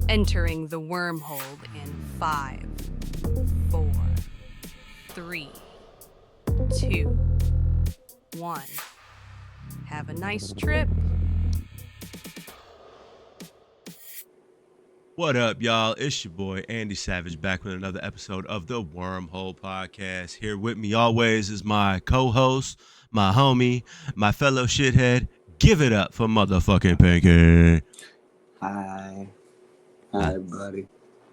Entering the wormhole in 5, 4, 3, 2, 1. Have a nice trip. What up, y'all? It's your boy Andy Savage back with another episode of the Wormhole Podcast. Here with me always is my co-host, my homie, my fellow shithead. Give it up for motherfucking Pinky. Hi. Hi, buddy.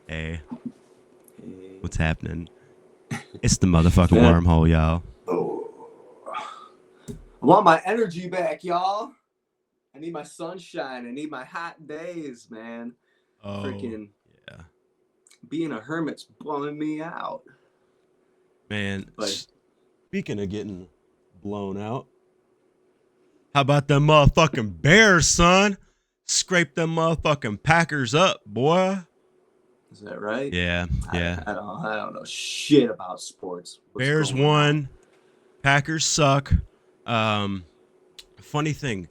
Hey, Hey. what's happening? It's the motherfucking wormhole, y'all. Oh. I want my energy back, y'all. I need my sunshine. I need my hot days, man. Oh, Freaking yeah. being a hermit's bumming me out. Man, But speaking of getting blown out, how about them motherfucking Bears, son? Scrape them motherfucking Packers up, boy. is that right? Yeah. I don't know shit about sports. What's Bears going on? won. Packers suck. Funny thing,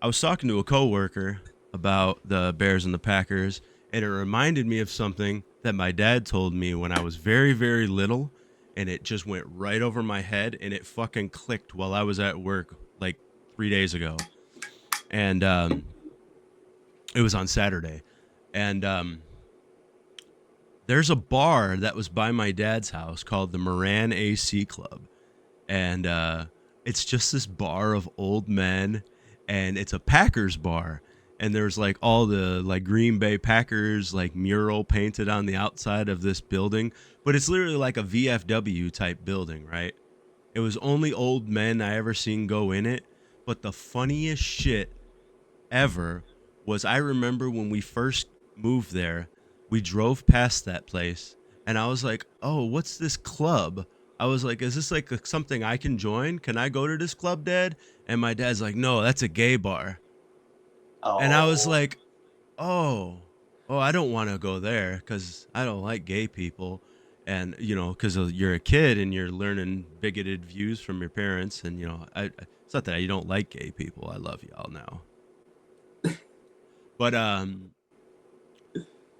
I was talking to a coworker about the Bears and the Packers, and it reminded me of something that my dad told me when I was very, very little, and it just went right over my head, and it fucking clicked while I was at work like 3 days ago. And it was on Saturday. And there's a bar that was by my dad's house called the Moran AC Club. And it's just this bar of old men, and it's a Packers bar. And there's like all the like Green Bay Packers like mural painted on the outside of this building. But it's literally like a VFW type building, right? It was only old men I ever seen go in it. But the funniest shit ever was I remember when we first moved there, we drove past that place, and I was like, oh, what's this club? I was like, is this like something I can join? Can I go to this club, Dad? And my dad's like, no, that's a gay bar. Oh. And I was like, oh, I don't want to go there because I don't like gay people. And, you know, because you're a kid and you're learning bigoted views from your parents. And, you know, it's not that you don't like gay people. I love y'all now. But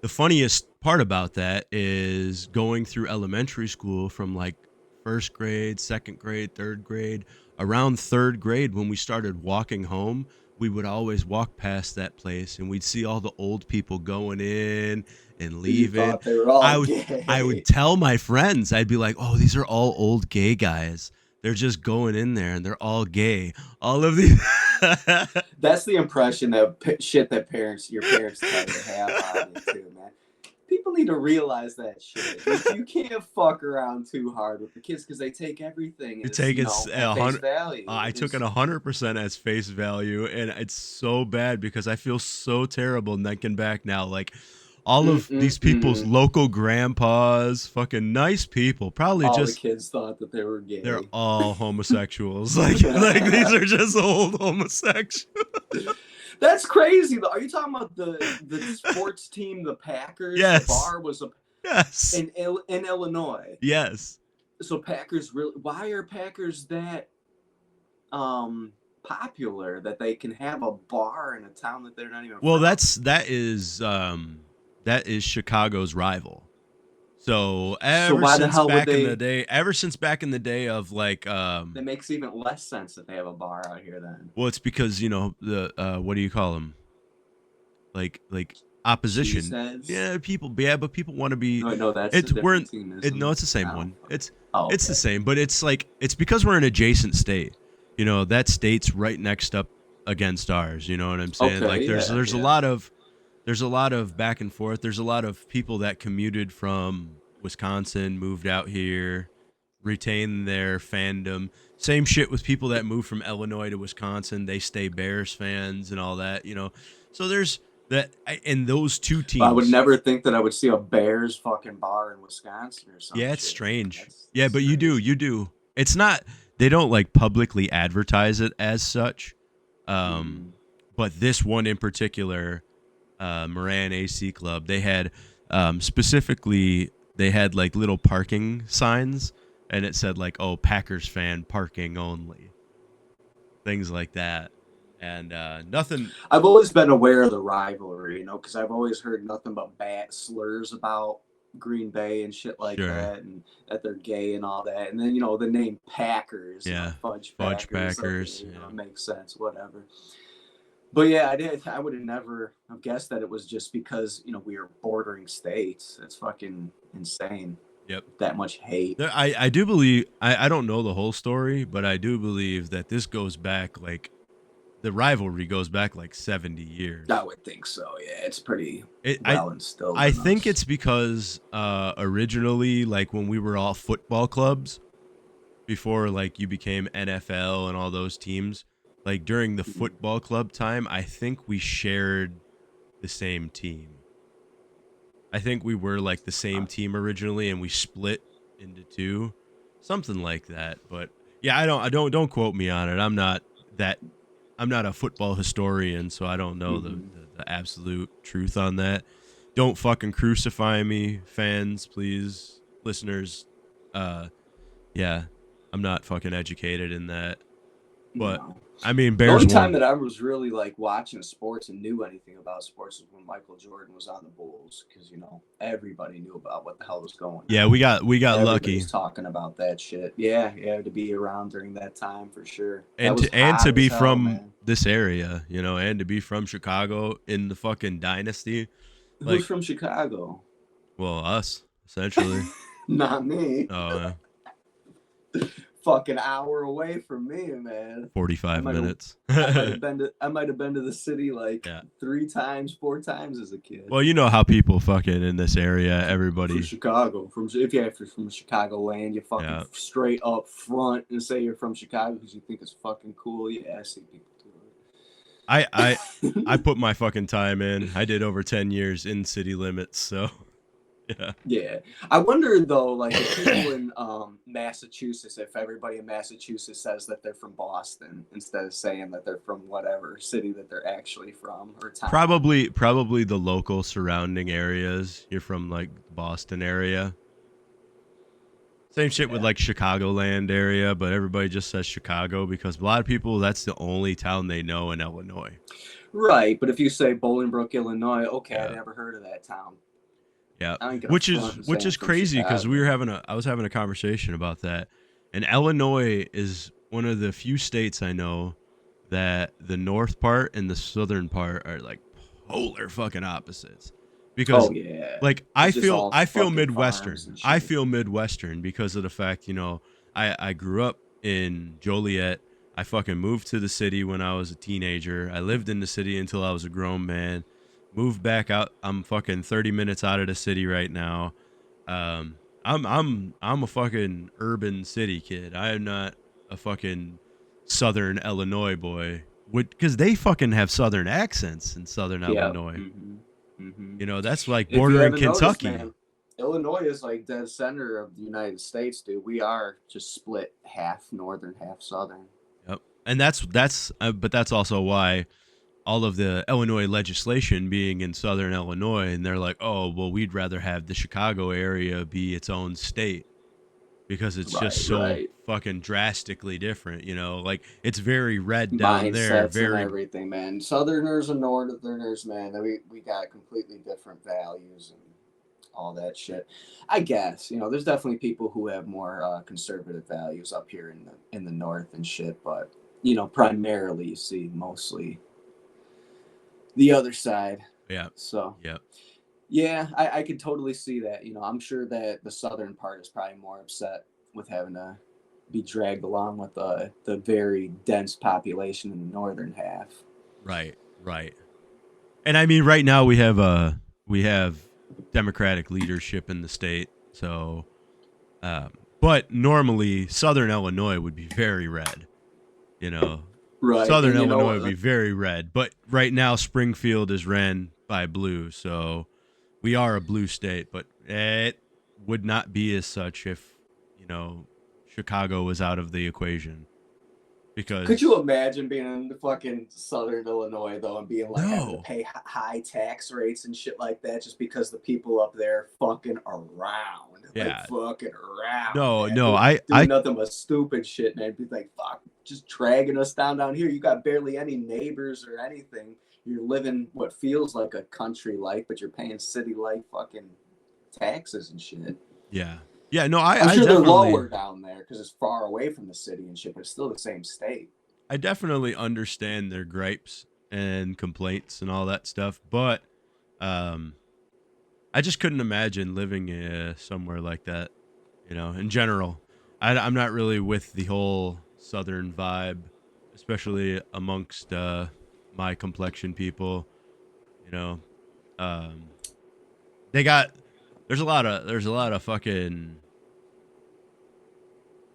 the funniest part about that is going through elementary school from like first grade, second grade, third grade. Around third grade, when we started walking home, we would always walk past that place and we'd see all the old people going in and leaving. You thought they were all I would tell my friends, I'd be like, oh, these are all old gay guys. They're just going in there and they're all gay. All of these. That's the impression that shit that your parents tell you to have on it too, man. People need to realize that shit. You can't fuck around too hard with the kids because they take everything. You take it at face value. I took it 100% as face value, and it's so bad because I feel so terrible thinking back now. Like all of these people's local grandpas, fucking nice people, probably all just the kids thought that they were gay. They're all homosexuals. like these are just old homosexuals. That's crazy though. Are you talking about the sports team, the Packers? Yes. The bar was Yes. in Illinois. Yes. So Packers really? Why are Packers that popular that they can have a bar in a town that they're not even? Well, from? that is Chicago's rival. So ever since back in the day of like that makes even less sense that they have a bar out here then. Well, it's because, you know, the what do you call them? Like opposition. Yeah, but people want to be. No, that's it's a different team. No, it's the same one. It's okay. the same, but it's like it's because we're an adjacent state. You know, that state's right next up against ours. You know what I'm saying? Okay, like there's a lot of back and forth. There's a lot of people that commuted from Wisconsin, moved out here, retain their fandom. Same shit with people that move from Illinois to Wisconsin. They stay Bears fans and all that, you know. So there's that, and those two teams. I would never think that I would see a Bears fucking bar in Wisconsin or something. Yeah, it's strange. But you do. It's not. They don't like publicly advertise it as such. But this one in particular, Moran AC Club, they had specifically. They had like little parking signs, and it said like, "Oh, Packers fan parking only," things like that. And nothing. I've always been aware of the rivalry, you know, because I've always heard nothing but bad slurs about Green Bay and shit like Sure. that, and that they're gay and all that. And then, you know, the name Packers, you know, Yeah. Fudge Fudge Packers, okay, Packers. you know, Yeah. it makes sense, whatever. But yeah, I would have never have guessed that it was just because, you know, we are bordering states. It's fucking insane. Yep. That much hate. I do believe I don't know the whole story, but I do believe that this goes back like the rivalry goes back like 70 years. I would think so. Yeah, it's pretty It, well instilled. I in think us. it's because originally, like when we were all football clubs before like you became NFL and all those teams, like during the football club time, I think we shared the same team. I think we were like the same team originally and we split into two, something like that. But yeah, don't quote me on it. That I'm not a football historian, so I don't know the absolute truth on that. Don't fucking crucify me, fans, please, listeners. Yeah, I'm not fucking educated in that. But No. I mean, The Bears only time won. that I was really like watching sports and knew anything about sports was when Michael Jordan was on the Bulls, because you know everybody knew about what the hell was going Yeah, on. we got Everybody lucky, was talking about that shit. Yeah, yeah, to be around during that time for sure. That and was to hot be as hell, from man. this area, you know, and to be from Chicago in the fucking dynasty, Who's like, from Chicago? well, us essentially. Not me. Oh, Fucking hour away from me, man. I 45 might have minutes. I might have been to the city like Yeah. 3 times, 4 times as a kid. Well, you know how people fucking in this area, From everybody. Chicago. If you're from Chicago land, you fucking Yeah. straight up front and say you're from Chicago because you think it's fucking cool. Yeah, I see people do I I I it. put my fucking time in. I did over 10 years in city limits, so yeah. Yeah, I wonder though, like if people in Massachusetts, if everybody in Massachusetts says that they're from Boston instead of saying that they're from whatever city that they're actually from or town. Probably the local surrounding areas. You're from like Boston area. Same shit with Yeah. like Chicagoland area, but everybody just says Chicago because a lot of people that's the only town they know in Illinois. Right, but if you say Bolingbrook, Illinois, okay, I Yeah. never heard of that town. Yeah. I ain't gonna front and say Which I'm is from crazy because Chicago. I was having a conversation about that. And Illinois is one of the few states I know that the north part and the southern part are like polar fucking opposites. Because Oh yeah, like it's just all I feel fucking farms Midwestern. and I shit. feel Midwestern because of the fact, you know, I grew up in Joliet. I fucking moved to the city when I was a teenager. I lived in the city until I was a grown man. Moved back out. I'm fucking 30 minutes out of the city right now. I'm a fucking urban city kid. I am not a fucking southern Illinois boy. Because they fucking have southern accents in southern Yeah. Illinois. Mm-hmm. You know, that's like If you bordering haven't noticed, Kentucky. man, Illinois is like dead center of the United States, dude. We are just split half northern, half southern. Yep. And but that's also why all of the Illinois legislation being in southern Illinois, and they're like, oh, well, we'd rather have the Chicago area be its own state because it's just Right, so right. fucking drastically different, you know? Like, it's very red down there, Mindsets and very, everything, man. Southerners and Northerners, man. We got completely different values and all that shit. I guess you know, there's definitely people who have more conservative values up here in the north and shit, but you know, primarily you see mostly the other side. yeah, So yeah, yeah, I could totally see that. You know, I'm sure that the southern part is probably more upset with having to be dragged along with the very dense population in the northern half. right, right. And I mean, right now we have Democratic leadership in the state, so, but normally Southern Illinois would be very red, you know. Right, Southern and you Illinois would know, be very red, but right now Springfield is ran by blue, so we are a blue state. But it would not be as such if you know Chicago was out of the equation could you because imagine being in the fucking southern Illinois though and being like having to no, pay high tax rates and shit like that just because the people up there fucking around? like Yeah. fucking around, No, man. no, Doing nothing but stupid shit, man. Be like, fuck, just dragging us down here. You got barely any neighbors or anything. You're living what feels like a country life, but you're paying city life fucking taxes and shit. yeah. Yeah, no, I'm I sure they're definitely lower down there because it's far away from the city and shit, but it's still the same state. I definitely understand their gripes and complaints and all that stuff, but um I just couldn't imagine living somewhere like that, in general. I'm not really with the whole southern vibe, especially amongst my complexion people, you know. Um they got there's a lot of fucking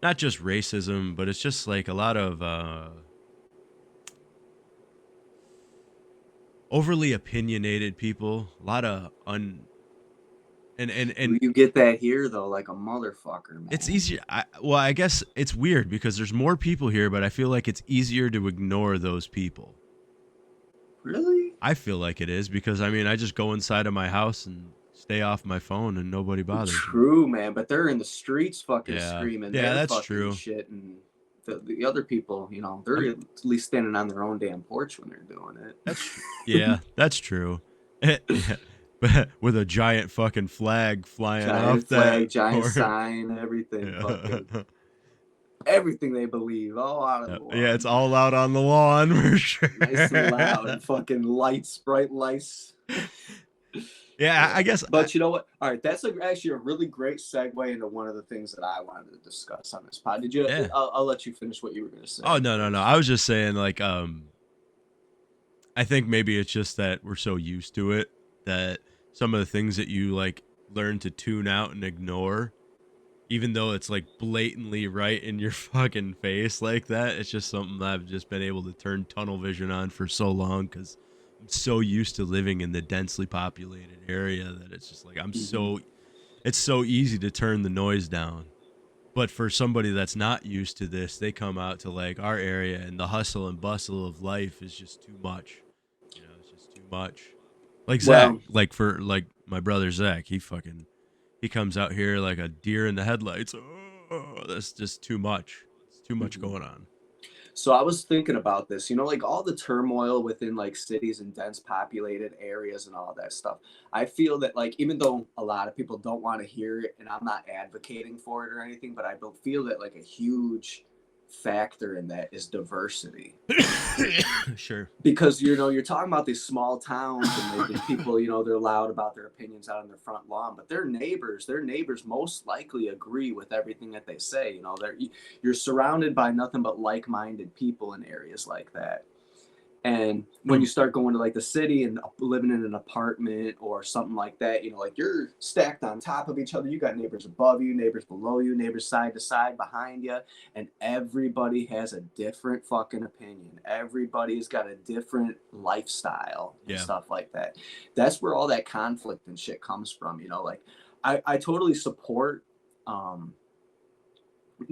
not just racism, but it's just like a lot of overly opinionated people, a lot of and You get that here though, like a motherfucker, it's man. easier. Well, I guess it's weird because there's more people here, but I feel like it's easier to ignore those people. Really? I feel like it is because I mean I just go inside of my house and stay off my phone and nobody bothers me. True, man. But they're in the streets fucking Yeah, screaming yeah, their that's fucking true. shit, and the other people, they're I'm at least standing on their own damn porch when they're doing That's true. it. Yeah, that's true. Yeah, but with a giant fucking flag flying off Giant that flag, giant porch. sign, everything, Yeah. fucking everything they believe, all out of Yeah, the yeah, it's lawn. all out on the lawn for sure. Nice and loud, fucking lights, bright lights. Yeah, I Yeah, guess. but you know what? All right, that's actually a really great segue into one of the things that I wanted to discuss on this pod. Did you? Yeah. I'll let you finish what you were going to Oh say no, no, no. first. I was just saying, like, I think maybe it's just that we're so used to it that some of the things that you like learn to tune out and ignore, even though it's like blatantly right in your fucking face like that. It's just something that I've just been able to turn tunnel vision on for so long because I'm so used to living in the densely populated area that it's just like Hmm. it's so easy to turn the noise down. But for somebody that's not used to this, they come out to like our area and the hustle and bustle of life is just too much. It's just too much. Like Zach, Well, like for like my brother Zach, he comes out here like a deer in the headlights. Oh, that's just too much. It's too much mhm. going on. So I was thinking about this, like all the turmoil within like cities and dense populated areas and all that stuff. I feel that like even though a lot of people don't want to hear it, and I'm not advocating for it or anything, but I feel that like a huge factor in that is diversity. Sure. Because you're talking about these small towns, and the people, they're loud about their opinions out on their front lawn, but their neighbors most likely agree with everything that they say. You're surrounded by nothing but like-minded people in areas like that. And when you True. start going to like the city and living in an apartment or something like that, like you're stacked on top of each other. You got neighbors above you, neighbors below you, neighbors side to side behind you, and everybody has a different fucking opinion. Everybody's got a different lifestyle and Yeah. stuff like that. That's where all that conflict and shit comes from. Like I totally support um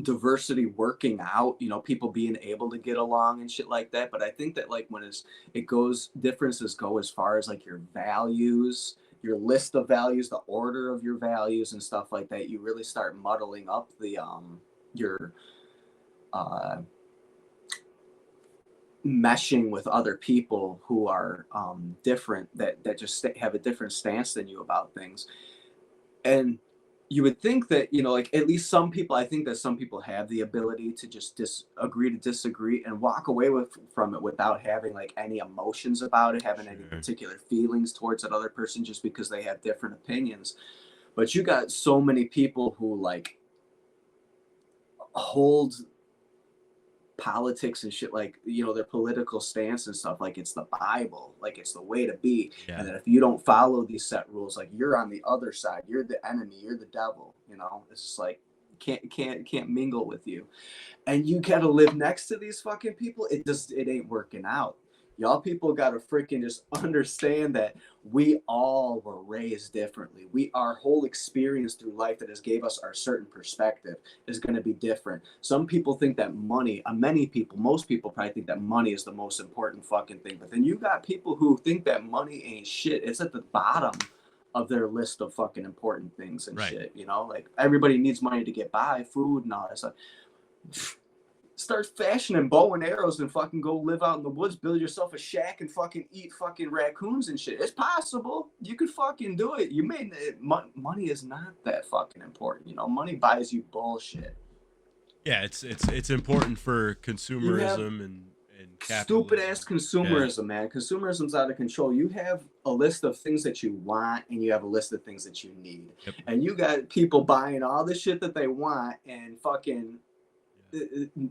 diversity working out, people being able to get along and shit like that. But I think that like when it goes, differences go as far as like your values, your list of values, the order of your values and stuff like that, you really start muddling up the your uh meshing with other people who are different, that just have a different stance than you about things. And you would think that, like at least some people, I think that some people have the ability to just agree to disagree and walk away from it without having like any emotions about it, having any Sure. particular feelings towards that other person just because they have different opinions. But you got so many people who like hold politics and shit, like their political stance and stuff, like it's the Bible, like it's the way to be, and Yeah. that if you don't follow these set rules, like you're on the other side, you're the enemy, you're the devil. It's just like can't mingle with you, and you gotta live next to these fucking people. It ain't working out. Y'all people gotta freaking just understand that we all were raised differently. Our whole experience through life that has gave us our certain perspective is going to be different. Some people think that money, many people, most people probably think that money is the most important fucking thing. But then you got people who think that money ain't shit. It's at the bottom of their list of fucking important things and Right. shit. You know, like everybody needs money to get by, food and all that stuff. Start fashioning bow and arrows and fucking go live out in the woods, build yourself a shack and fucking eat fucking raccoons and shit. It's possible. You could fucking do it. You made it. Money is not that fucking important. You know, money buys you bullshit. Yeah, it's important for consumerism and capitalism. Stupid ass consumerism, man. Consumerism's out of control. You have a list of things that you want and you have a list of things that you need. Yep. And you got people buying all the shit that they want and fucking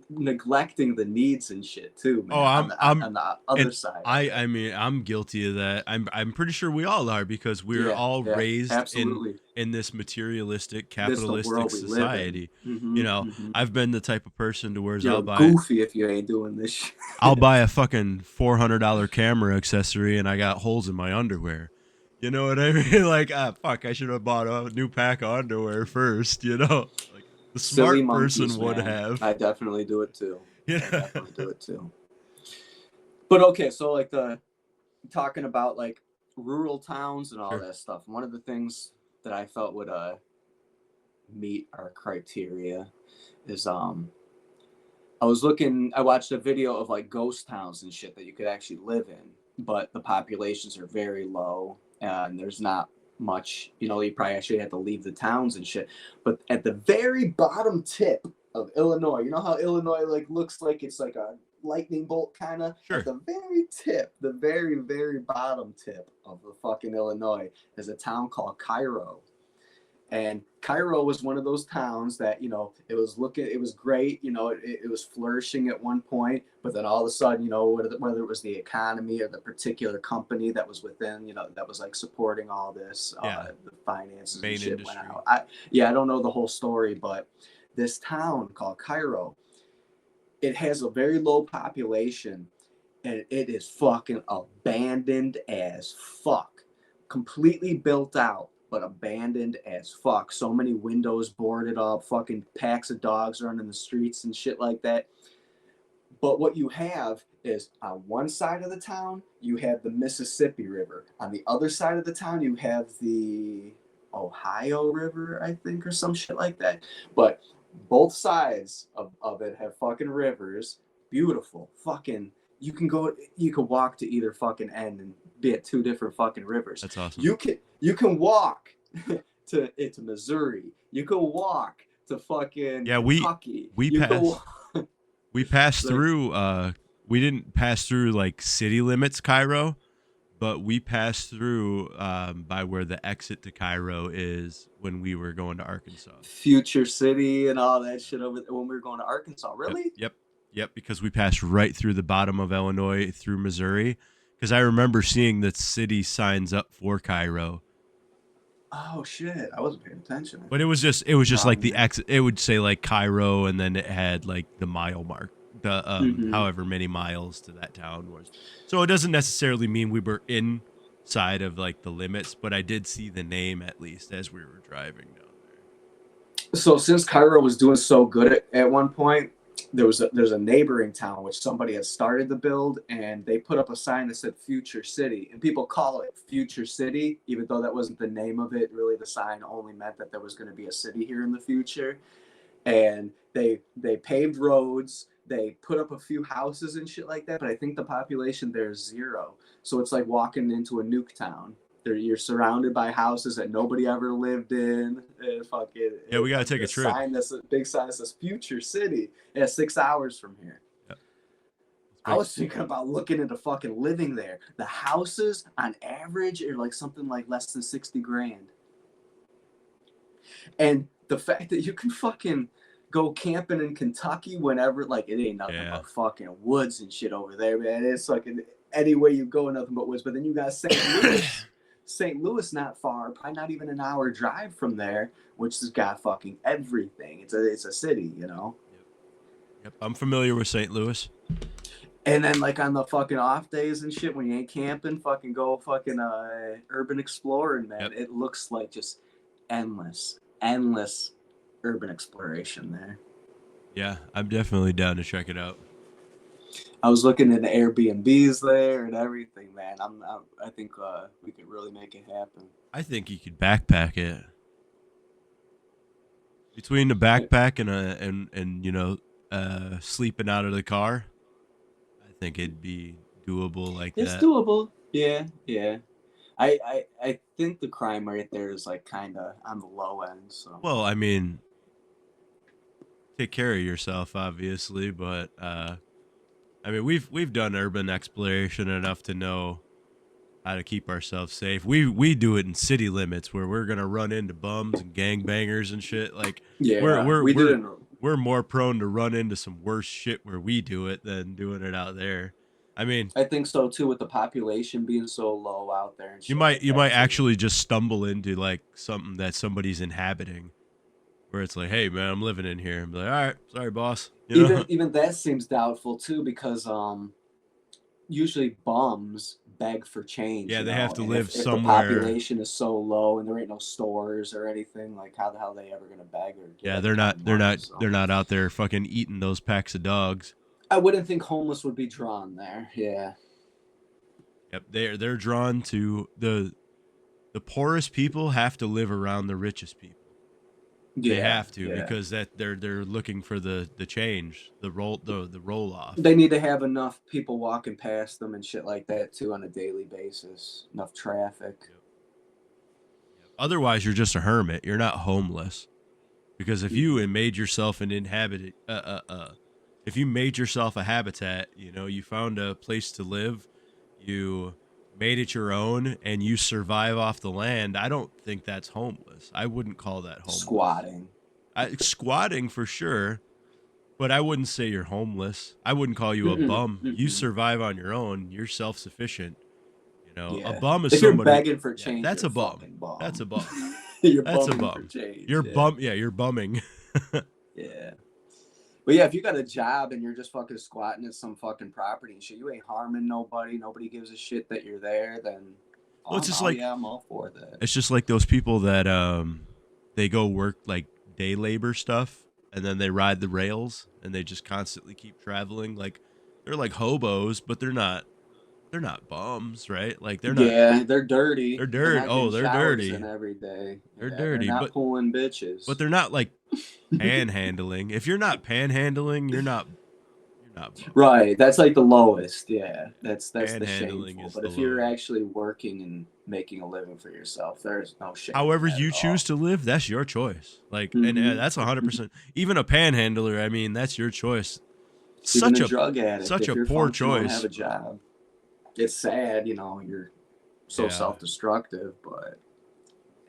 neglecting the needs and shit too, man. Oh, I'm on the other side. I mean, I'm guilty of that. I'm pretty sure we all are because we're all raised in this materialistic, capitalistic society. Mm-hmm, you know, I've been the type of person to where I'll buy goofy if you ain't doing this shit. I'll buy a fucking $400 camera accessory and I got holes in my underwear. You know what I mean? Like, fuck, I should have bought a new pack of underwear first, you know? Like, the smart person would have. I definitely do it too. Yeah. I definitely do it too. But okay, so like talking about like rural towns and all that stuff. One of the things that I felt would meet our criteria is I watched a video of like ghost towns and shit that you could actually live in, but the populations are very low and there's not much, you know, you probably actually have to leave the towns and shit. But at the very bottom tip of Illinois, you know how Illinois like looks like it's like a lightning bolt kind of? Sure. At the very tip, the very, very bottom tip of the fucking Illinois is a town called Cairo. And Cairo was one of those towns that, you know, it was great, you know, it was flourishing at one point, but then all of a sudden, you know, whether it was the economy or the particular company that was within, you know, that was like supporting all this, the finances and shit went out. I don't know the whole story, but this town called Cairo, it has a very low population and it is fucking abandoned as fuck, completely built out, but abandoned as fuck. So many windows boarded up, fucking packs of dogs running the streets and shit like that. But what you have is on one side of the town, you have the Mississippi River. On the other side of the town, you have the Ohio River, I think, or some shit like that. But both sides of it have fucking rivers. Beautiful. Fucking, you can walk to either fucking end and be at two different fucking rivers. That's awesome. You can walk to Missouri. You can walk to fucking Kentucky. We passed through. We didn't pass through like city limits, Cairo, but we passed through by where the exit to Cairo is when we were going to Arkansas. Future City and all that shit over there when we were going to Arkansas. Really? Yep. Because we passed right through the bottom of Illinois through Missouri. Because I remember seeing the city signs up for Cairo. Oh shit! I wasn't paying attention. But it was just like the exit. It would say like Cairo, and then it had like the mile mark, the however many miles to that town was. So it doesn't necessarily mean we were inside of like the limits, but I did see the name at least as we were driving down there. So since Cairo was doing so good at one point, there's a neighboring town which somebody had started to build, and they put up a sign that said Future City, and people call it Future City even though that wasn't the name of it. Really, the sign only meant that there was going to be a city here in the future. And they paved roads, they put up a few houses and shit like that, but I think the population there is 0. So it's like walking into a nuke town. You're surrounded by houses that nobody ever lived in. We gotta take a trip. A big sign that says Future City. Yeah, 6 hours from here. Yep. I was thinking about looking into fucking living there. The houses on average are like something like less than 60 grand. And the fact that you can fucking go camping in Kentucky whenever, like, it ain't nothing but fucking woods and shit over there, man. It's fucking any way you go, nothing but woods. But then you got St. Louis. St. Louis not far, probably not even an hour drive from there, which has got fucking everything. It's a city, you know. Yep. I'm familiar with St. Louis. And then like on the fucking off days and shit when you ain't camping, fucking go fucking urban exploring, man. Yep. It looks like just endless urban exploration there. Yeah, I'm definitely down to check it out. I was looking into Airbnbs there and everything, man. I think we could really make it happen. I think you could backpack it. Between the backpack and sleeping out of the car, I think it'd be doable like It's that. doable. Yeah, yeah. I think the crime rate there is like kind of on the low end. So Well, I mean, take care of yourself, obviously, but I mean, we've done urban exploration enough to know how to keep ourselves safe. We do it in city limits where we're gonna run into bums and gangbangers and shit. Like we're yeah, we're we we're didn't. we're more prone to run into some worse shit where we do it than doing it out there. I mean, I think so too, with the population being so low out there and you shit might like you might that too. actually just stumble into like something that somebody's inhabiting, where it's like, hey man, I'm living in here, and be like, all right, sorry boss, you know. Even that seems doubtful too, because usually bums beg for change, Yeah, you they have know, to and live if the somewhere. population is so low and there ain't no stores or anything, like how the hell are they ever gonna beg or get Yeah, any they're kind not of they're money? not So they're not out there fucking eating those packs of dogs. I wouldn't think homeless would be drawn there. Yeah. Yep, they're drawn to the poorest people have to live around the richest people. They Yeah, have to yeah. because that they're looking for the change, the roll off. They need to have enough people walking past them and shit like that too on a daily basis. Enough traffic. Yep. Yep. Otherwise, you're just a hermit. You're not homeless because if you Mm-hmm. made yourself an inhabited, if you made yourself a habitat, you found a place to live, you made it your own, and you survive off the land. I don't think that's homeless. I wouldn't call that homeless. Squatting. Squatting for sure, but I wouldn't say you're homeless. I wouldn't call you a Mm-mm, bum. You mm-mm. survive on your own. You're self sufficient. A Yeah. bum is If you're somebody. begging for Yeah, change, that's you're a a bum. fucking That's a bum. bum. You're That's a bumming for bum. change. You're Yeah. bum. Yeah, you're bumming. Yeah. But yeah, if you got a job and you're just fucking squatting at some fucking property and shit, you ain't harming nobody. Nobody gives a shit that you're there. Then, Well, it's just oh like yeah, I'm all for that. it's just like those people that they go work like day labor stuff, and then they ride the rails, and they just constantly keep traveling. Like they're like hobos, but they're not bums, right? Like Yeah, they're dirty. they're They're dirty. not Oh, getting they're showers dirty. in every day. They're Yeah, they're dirty, not but pulling bitches. they're not like panhandling. If you're not panhandling, you're not bumming. Right, that's like the lowest. Yeah, that's the Panhandling shameful. is But the if you're low. actually working and making a living for yourself, there's no shame in However that you at choose all. to live, that's your choice. Like, and Mm-hmm. that's 100%. Even a panhandler, I mean, that's your choice. Even Such a a drug addict, such if a you're poor functional and have choice. a job, it's sad, you know, you're so Yeah. self-destructive, but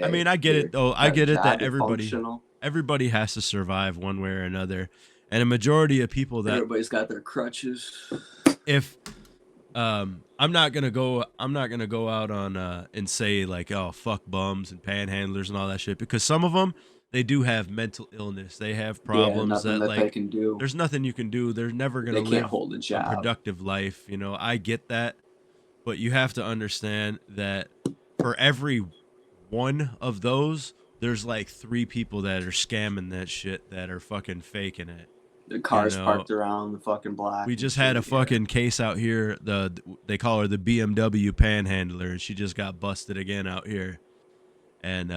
I mean, hey, I get you it though. I got a get it that job, you're everybody functional. everybody has to survive one way or another. And a majority of people that Everybody's got their crutches. if I'm not gonna go out on and say like, oh fuck bums and panhandlers and all that shit, because some of them, they do have mental illness, they have Yeah, problems nothing that that they like can do. there's nothing you can do. They're never gonna They can't live hold a a job. productive life. I get that, but you have to understand that for every one of those, there's like three people that are scamming that shit, that are fucking faking it. The you cars know parked around the fucking block we and just had a shit. Yeah. fucking case out here. They call her the BMW panhandler, and she just got busted again out here. And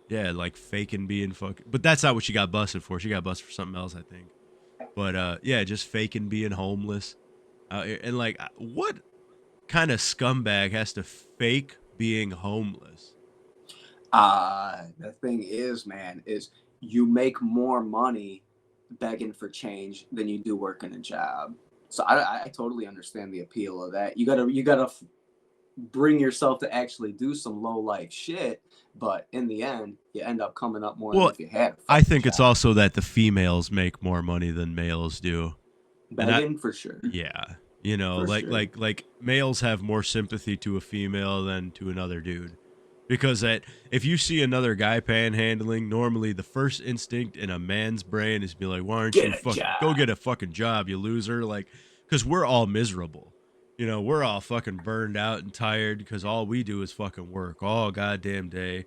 yeah, like faking being fucking. But that's not what she got busted for. She got busted for something else, I think. But yeah, just faking being homeless out here. And like, what kind of scumbag has to fake being homeless? The thing is, man, is you make more money begging for change than you do working a job. So I totally understand the appeal of that. You gotta bring yourself to actually do some low life shit, but in the end, you end up coming up more than Well, if you had a I fucking think it's job. also that the females make more money than males do. And I Begging for sure, Yeah, for like sure. males have more sympathy to a female than to another dude. Because if you see another guy panhandling, normally the first instinct in a man's brain is be like, "Why aren't you Get a fucking go job. get a fucking job, you loser?" Like, because we're all miserable. We're all fucking burned out and tired because all we do is fucking work all goddamn day.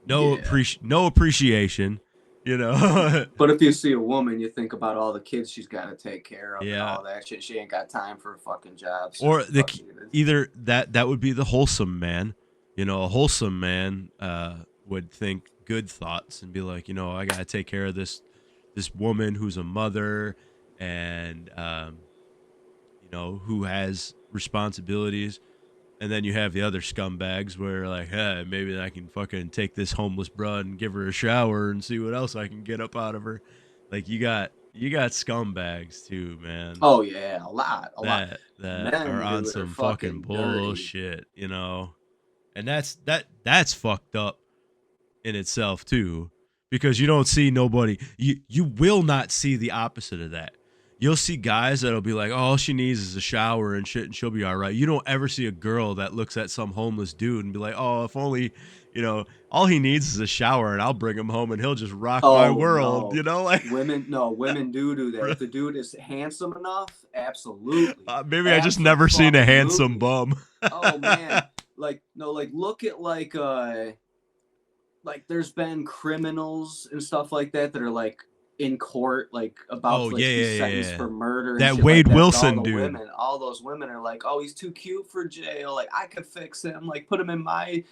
Yeah. No appreciation. You know. But if you see a woman, you think about all the kids she's got to take care of and Yeah. all that shit. She ain't got time for a fucking job. So Or fuck it. either that would be the wholesome man. You know, a wholesome man would think good thoughts and be like, you know, I gotta take care of this woman who's a mother and you know, who has responsibilities. And then you have the other scumbags where like, hey, maybe I can fucking take this homeless broad and give her a shower and see what else I can get up out of her. Like you got scumbags too, man. Oh yeah, a lot. That Men, are on dude, are some fucking fucking dirty. bullshit, you know. And that's fucked up in itself too, because you don't see nobody. You will not see the opposite of that. You'll see guys that'll be like, oh, all she needs is a shower and shit, and she'll be all right. You don't ever see a girl that looks at some homeless dude and be like, oh, if only, you know, all he needs is a shower, and I'll bring him home, and he'll just rock my Oh world, you no, know, like. women do that. If the dude is handsome enough, absolutely, Maybe I just never seen a handsome absolutely. bum. Oh man, like no, like look at like there's been criminals and stuff like that that are like in court, like about Oh to yeah, like be yeah, yeah, sentenced yeah. for murder and That shit like Wade that. But Wilson dude. all those women are like, oh, he's too cute for jail. Like I could fix him. Like put him in my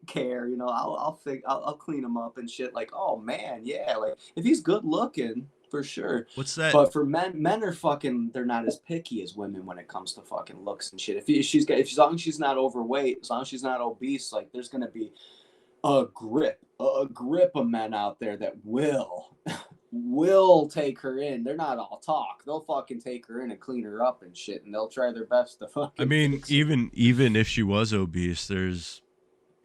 care. You know, I'll clean him up and shit. Like oh man, yeah. Like if he's good looking. For sure, What's that? but for men are fucking. They're not as picky as women when it comes to fucking looks and shit. If as long as she's not overweight, as long as she's not obese, like there's gonna be a grip of men out there that will take her in. They're not all talk. They'll fucking take her in and clean her up and shit, and they'll try their best to I fucking mean, fix it. even if she was obese, there's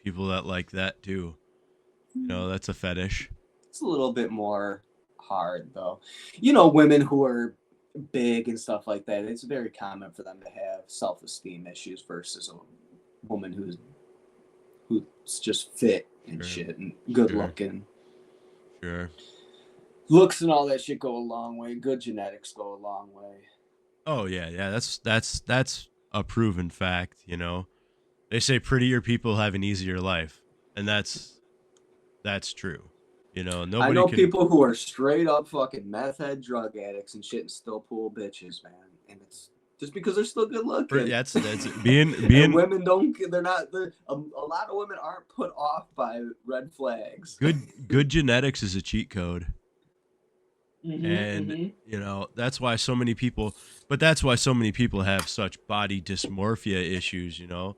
people that like that too. You know, that's a fetish. It's a little bit more hard though. You know, women who are big and stuff like that. It's very common for them to have self-esteem issues versus a woman who's just fit and Sure. shit and good Sure. looking. Sure. Looks and all that shit go a long way. Good genetics go a long way. Oh yeah, yeah. That's a proven fact. You know, they say prettier people have an easier life, and that's true. You know, I nobody know can. people who are straight up fucking meth head drug addicts and shit and still pull bitches, man. And it's just because they're still good looking. That's being And being women don't, they're not, a lot of women aren't put off by red flags. good genetics is a cheat code. Mm-hmm, And mm-hmm. you know that's why so many people, but that's why so many people have such body dysmorphia issues. You know,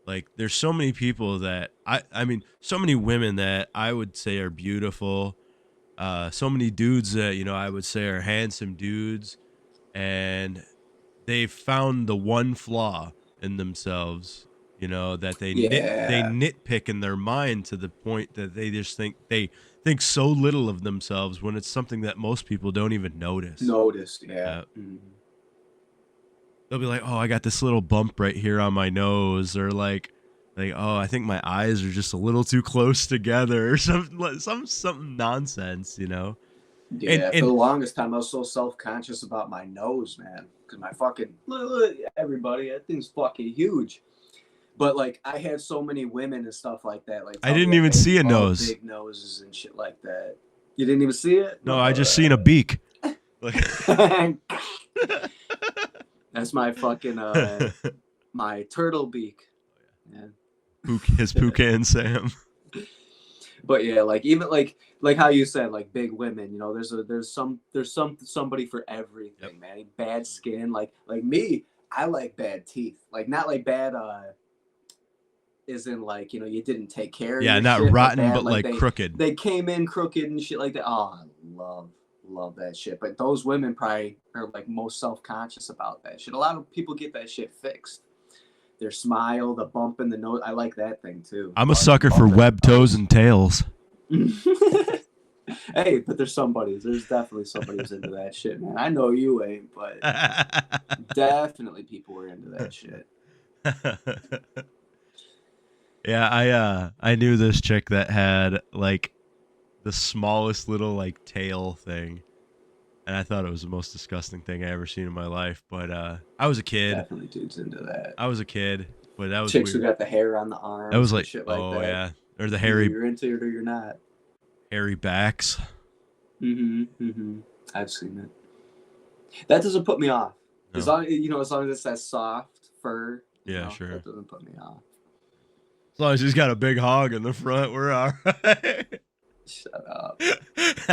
like there's so many people that I mean so many women that I would say are beautiful, so many dudes that you know I would say are handsome dudes, and they've found the one flaw in themselves, you know, that they Yeah. nitpick in their mind to the point that they just think so little of themselves when it's something that most people don't even notice. Noticed, yeah. Uh, Mm-hmm. they'll be like, "Oh, I got this little bump right here on my nose," or like, "Oh, I think my eyes are just a little too close together," or something nonsense, you know. And Yeah, for and the longest time, I was so self-conscious about my nose, man. Because my fucking, look, everybody, that thing's fucking huge. But like, I had so many women and stuff like that, like I tell me didn't that even they see a love nose. big noses and shit like that. You didn't even see it? No, I just seen a beak. Like That's my fucking my turtle beak. Yeah. His Poucan Sam. But yeah, like even like how you said, like big women, you know, there's somebody for everything, Yep. man. Bad skin, like me, I like bad teeth. Like not like bad is in like, you know, you didn't take care of Yeah, your not shit, but rotten, bad but like like crooked. they came in crooked and shit like that. Oh, I love that shit. But those women probably are like most self-conscious about that shit. A lot of people get that shit fixed. Their smile, the bump in the nose. I like that thing too. I'm a sucker for webbed toes and tails. Hey, but there's definitely somebody who's into that shit, man. I know you ain't, but definitely people were into that shit. Yeah, I knew this chick that had like the smallest little like tail thing, and I thought it was the most disgusting thing I ever seen in my life. But I was a kid. Definitely dudes into that. I was a kid, but that was Chicks who weird. got the hair on the That was arms and like, shit like oh that. yeah, or the Either you're into it or you're not. hairy backs. I've seen it. That doesn't put me off. No. As long as it's that soft fur. Yeah, sure. That doesn't put me off. As long as he's got a big hog in the front, we're all right. Shut up.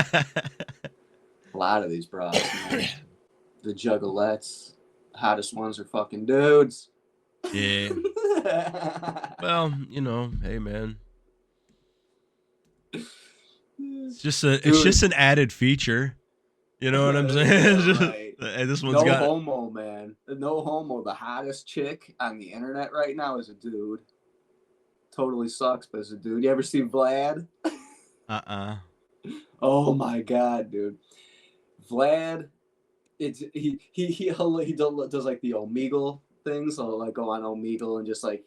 A lot of these bras, man. The juggalettes, hottest ones are fucking dudes. Yeah. Well, hey man. It's just an added feature. You know what I'm saying? Right. And this one's got homo, man. No homo. The hottest chick on the internet right now is a dude. Totally sucks, but it's a dude. You ever see Vlad? Oh my god, dude. Vlad, he does like the Omegle things. So like go on Omegle and just like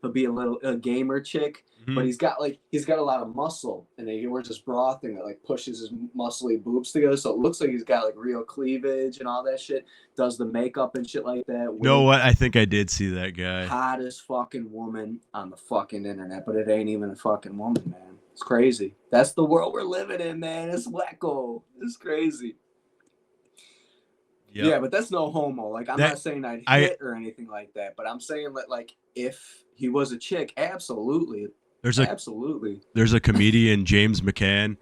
he'll be a gamer chick, but he's got a lot of muscle, and then he wears this bra thing that like pushes his muscly boobs together, so it looks like he's got like real cleavage and all that shit. Does the makeup and shit like that. You know what? I think I did see that guy. Hottest fucking woman on the fucking internet, but it ain't even a fucking woman, man. It's crazy. That's the world we're living in, man. It's wacko. It's crazy. Yep. Yeah, but that's no homo. Like, I'm not saying I'd hit or anything like that, but I'm saying that, like, if he was a chick, absolutely. Absolutely. There's a comedian, James McCann,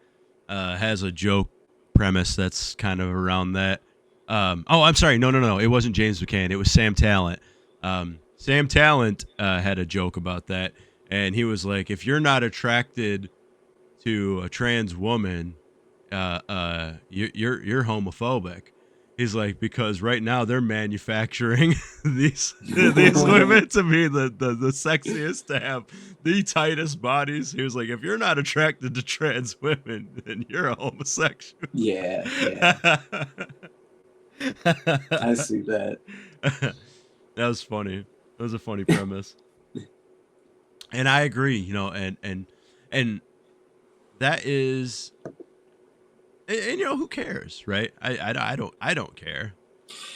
has a joke premise that's kind of around that. I'm sorry. No. It wasn't James McCann. It was Sam Talent. Sam Talent had a joke about that, and he was like, if you're not attracted to a trans woman, you're homophobic. He's like, because right now they're manufacturing these women to be the sexiest, to have the tightest bodies. He was like, if you're not attracted to trans women, then you're a homosexual. Yeah. I see that. That was funny. That was a funny premise. And I agree, and that is, and who cares, right? I don't care.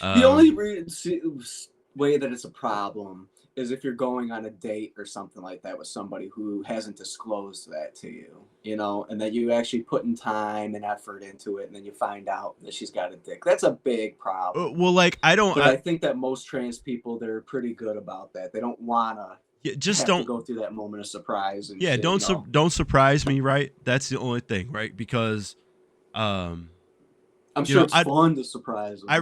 The only way that it's a problem is if you're going on a date or something like that with somebody who hasn't disclosed that to you, and that you actually put in time and effort into it, and then you find out that she's got a dick. That's a big problem. Well, like, I think that most trans people, they're pretty good about that. They don't wanna don't go through that moment of surprise. And shit, don't surprise me, right? That's the only thing, right? Because I'm sure it's fun to surprise them. I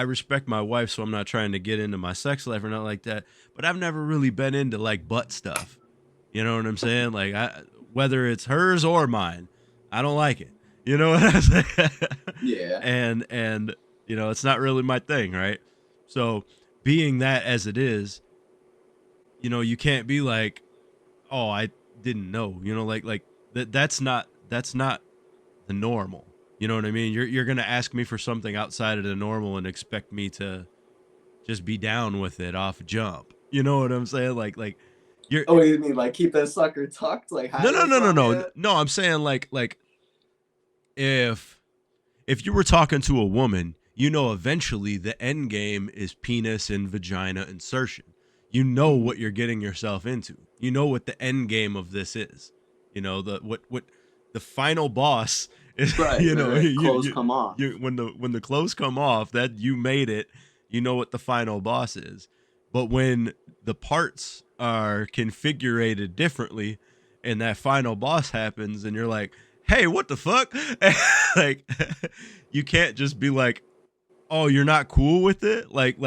respect my wife, so I'm not trying to get into my sex life or nothing like that. But I've never really been into like butt stuff. You know what I'm saying? Like, whether it's hers or mine, I don't like it. You know what I'm saying? Yeah. And it's not really my thing, right? So being that as it is, you can't be like, oh, I didn't know. Like that's not the normal. You know what I mean? You're gonna ask me for something outside of the normal and expect me to just be down with it off jump. You know what I'm saying? Like you're. Oh, you mean like keep that sucker tucked? Like no. I'm saying like if you were talking to a woman, eventually the end game is penis and vagina insertion. You know what you're getting yourself into. You know what the end game of this is. What the final boss is. Right, clothes come off. When the clothes come off, that you made it. You know what the final boss is. But when the parts are configured differently, and that final boss happens, and you're like, "Hey, what the fuck?" Like, you can't just be like, "Oh, you're not cool with it." Like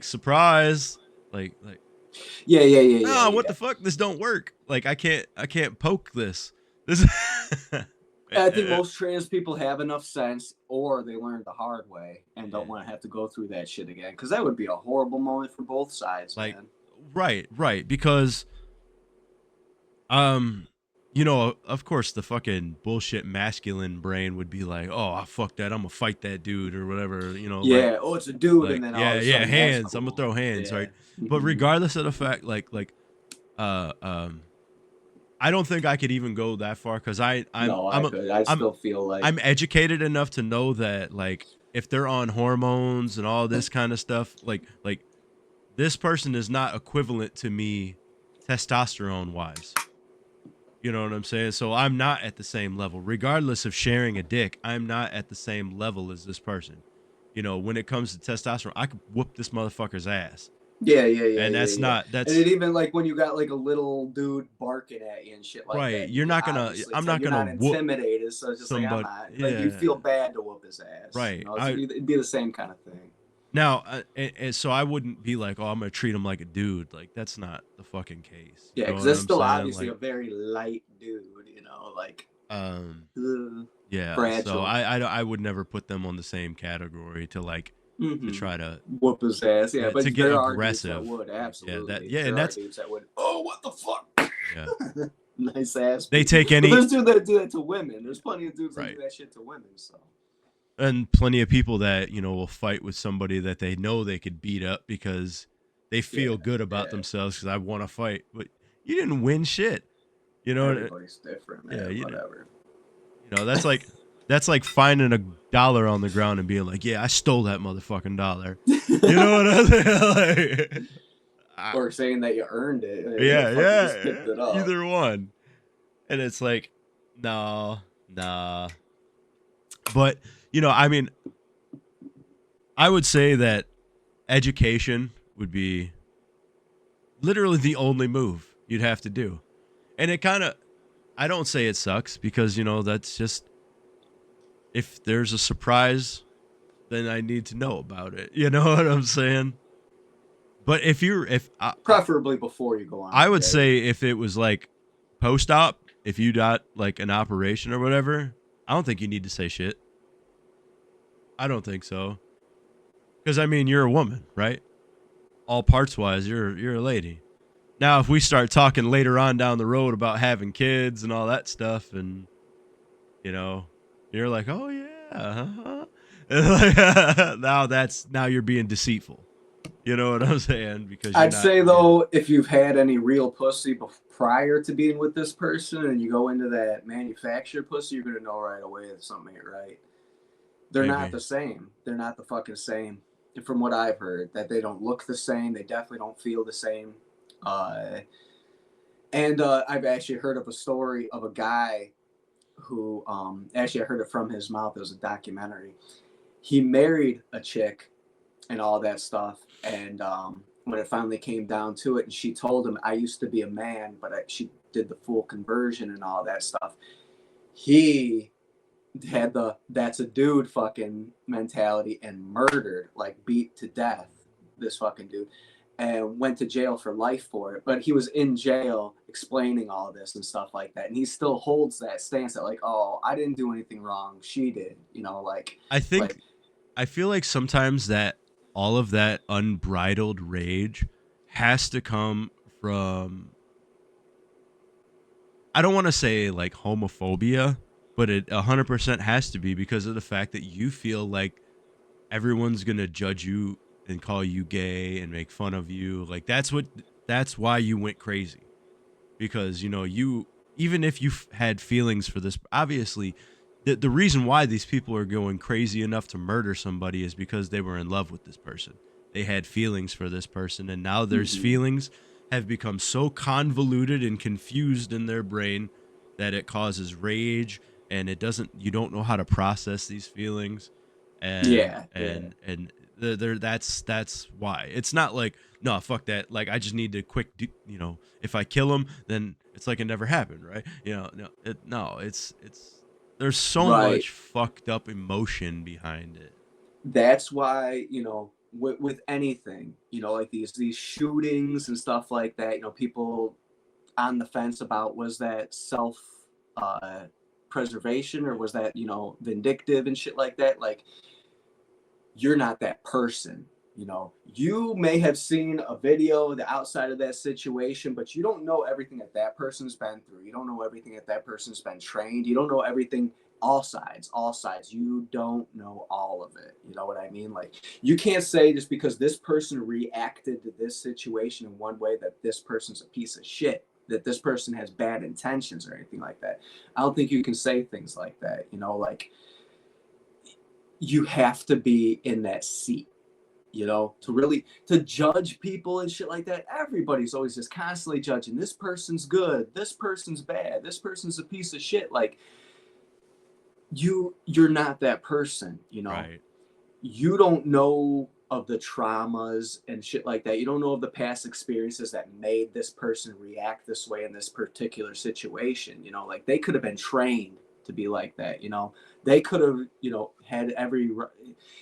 surprise. Like. Yeah. What the fuck? This don't work. Like, I can't poke this. I think most trans people have enough sense, or they learned the hard way and don't want to have to go through that shit again. Because that would be a horrible moment for both sides, man. Right. Because, of course, the fucking bullshit masculine brain would be like, "Oh, fuck that! I'm gonna fight that dude or whatever." Yeah. It's a dude, and then hands. Cool. I'm gonna throw hands, right? But regardless of the fact, I don't think I could even go that far because I still feel like I'm educated enough to know that, like, if they're on hormones and all this kind of stuff, like this person is not equivalent to me testosterone wise. You know what I'm saying? So I'm not at the same level. Regardless of sharing a dick, I'm not at the same level as this person. You know, when it comes to testosterone, I could whoop this motherfucker's ass. Yeah, yeah, yeah, And yeah, that's yeah. not And that's it even like when you got like a little dude barking at you and shit like right. that, you can obviously I'm tell not you're gonna not whoop intimidated. So it's just like I'm somebody. not like you Yeah. feel bad to whoop his ass. You Right. know, it'd be the same kind of thing. Now, and so I wouldn't be like, oh, I'm gonna treat him like a dude. Like that's not the fucking case. You Yeah, know because what that's I'm still saying? obviously a Like, very light dude. You know, like um, ugh, yeah. So fragile. I would never put them on the same category to like to Mm-hmm. try to Whoop his ass. Yeah, to but get there are dudes that aggressive. would Like, yeah, that absolutely. yeah, and There are that's dudes that would. Oh, what the fuck! yeah. Nice ass They people. take But any there's dudes that do that to women. There's plenty of dudes that do right. that shit to women. So And plenty of people that will fight with somebody that they know they could beat up because they yeah, feel good about yeah. themselves because I want to fight, but you didn't win shit. You know, Everybody's different, yeah, man. Whatever. that's like finding a dollar on the ground and being like, yeah, I stole that motherfucking dollar. You know what I'm saying? Like, Or saying that you earned it. You yeah, fucking just yeah, picked it up. either one. And it's like, no, nah. But I mean, I would say that education would be literally the only move you'd have to do. And it kind of, I don't say it sucks because, that's just, if there's a surprise, then I need to know about it. You know what I'm saying? But if Preferably before you go on I a would date. say if it was like post op, if you got like an operation or whatever, I don't think you need to say shit. I don't think so. Because I mean, you're a woman, right? All parts wise, you're a lady. Now, if we start talking later on down the road about having kids and all that stuff, and you know, you're like, oh yeah, uh-huh. Now you're being deceitful. You know what I'm saying? Because you're I'd not. say Yeah. though, if you've had any real pussy prior to being with this person, and you go into that manufactured pussy, you're gonna know right away if something ain't right. They're not Maybe. the same. They're not the fucking same. From what I've heard, that they don't look the same. They definitely don't feel the same. Uh, and I've actually heard of a story of a guy who, actually, I heard it from his mouth. It was a documentary. He married a chick and all that stuff. And when it finally came down to it, and she told him, I used to be a man, but she did the full conversion and all that stuff. He had the that's a dude fucking mentality and murdered, like beat to death, this fucking dude, and went to jail for life for it. But he was in jail explaining all this and stuff like that. And he still holds that stance that, like, oh, I didn't do anything wrong. She did, I like, think I feel like sometimes that all of that unbridled rage has to come from, I don't want to say like homophobia, but it 100% has to be because of the fact that you feel like everyone's going to judge you and call you gay and make fun of you. Like that's why you went crazy. Because you, even if you had feelings for this, obviously the reason why these people are going crazy enough to murder somebody is because they were in love with this person. They had feelings for this person, and now there's mm-hmm. feelings have become so convoluted and confused in their brain that it causes rage, and you don't know how to process these feelings. and Yeah, yeah. and and that's why it's not like, no, fuck that, like I just need to if I kill him, then it's like it never happened, right? No, it's there's so Right. much fucked up emotion behind it. That's why, with anything, like these shootings and stuff like that, people on the fence about, was that self uh preservation, or was that, vindictive and shit like that. Like, you're not that person. You may have seen a video the outside of that situation, but you don't know everything that person's been through. You don't know everything that person's been trained. You don't know everything, all sides. You don't know all of it. You know what I mean? Like, you can't say just because this person reacted to this situation in one way that this person's a piece of shit, that this person has bad intentions or anything like that. I don't think you can say things like that. Like, you have to be in that seat. You know, to judge people and shit like that. Everybody's always just constantly judging. This person's good. This person's bad. This person's a piece of shit. Like you're not that person. You know, Right. you don't know of the traumas and shit like that. You don't know of the past experiences that made this person react this way in this particular situation. You know, like they could have been trained to be like that. You know, they could have, you know, had every,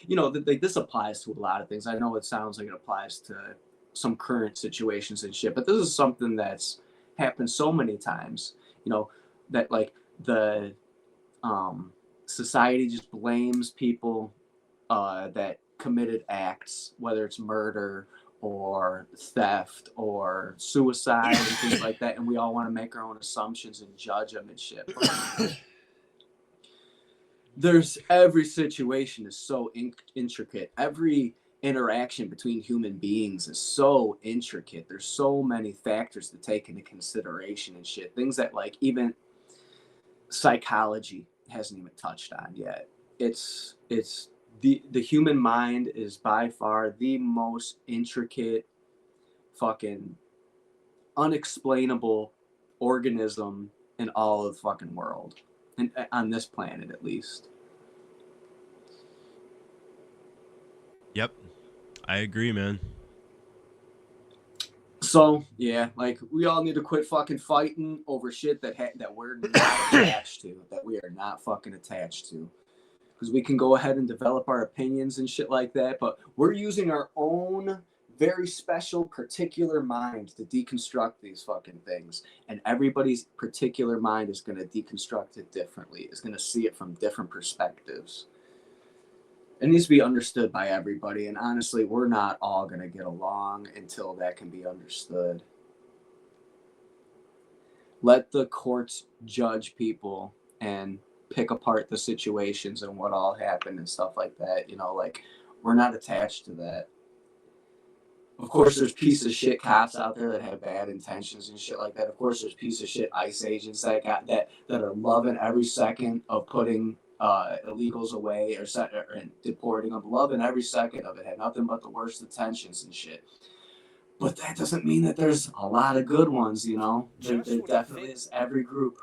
you know, this applies to a lot of things. I know it sounds like it applies to some current situations and shit, but this is something that's happened so many times, you know, that like the um, society just blames people that committed acts, whether it's murder or theft or suicide and things like that, and we all want to make our own assumptions and judge them and shit. But there's every situation is so intricate. Every interaction between human beings is so intricate. There's so many factors to take into consideration and shit. Things that like even psychology hasn't even touched on yet. It's the human mind is by far the most intricate fucking unexplainable organism in all of the fucking world, and on this planet at least. Yep. I agree, man. So yeah, like we all need to quit fucking fighting over shit that we're not attached to, that we are not fucking attached to. Because we can go ahead and develop our opinions and shit like that, but we're using our own very special particular mind to deconstruct these fucking things, and everybody's particular mind is going to deconstruct it differently, is going to see it from different perspectives. It needs to be understood by everybody, and honestly we're not all going to get along until that can be understood. Let the courts judge people and pick apart the situations and what all happened and stuff like that. You know, like we're not attached to that. Of course, there's piece of shit cops out there that have bad intentions and shit like that. Of course, there's piece of shit ICE agents that are loving every second of putting illegals away and deporting them. Loving every second of it. Had nothing but the worst intentions and shit. But that doesn't mean that there's a lot of good ones, you know? There definitely is. Every group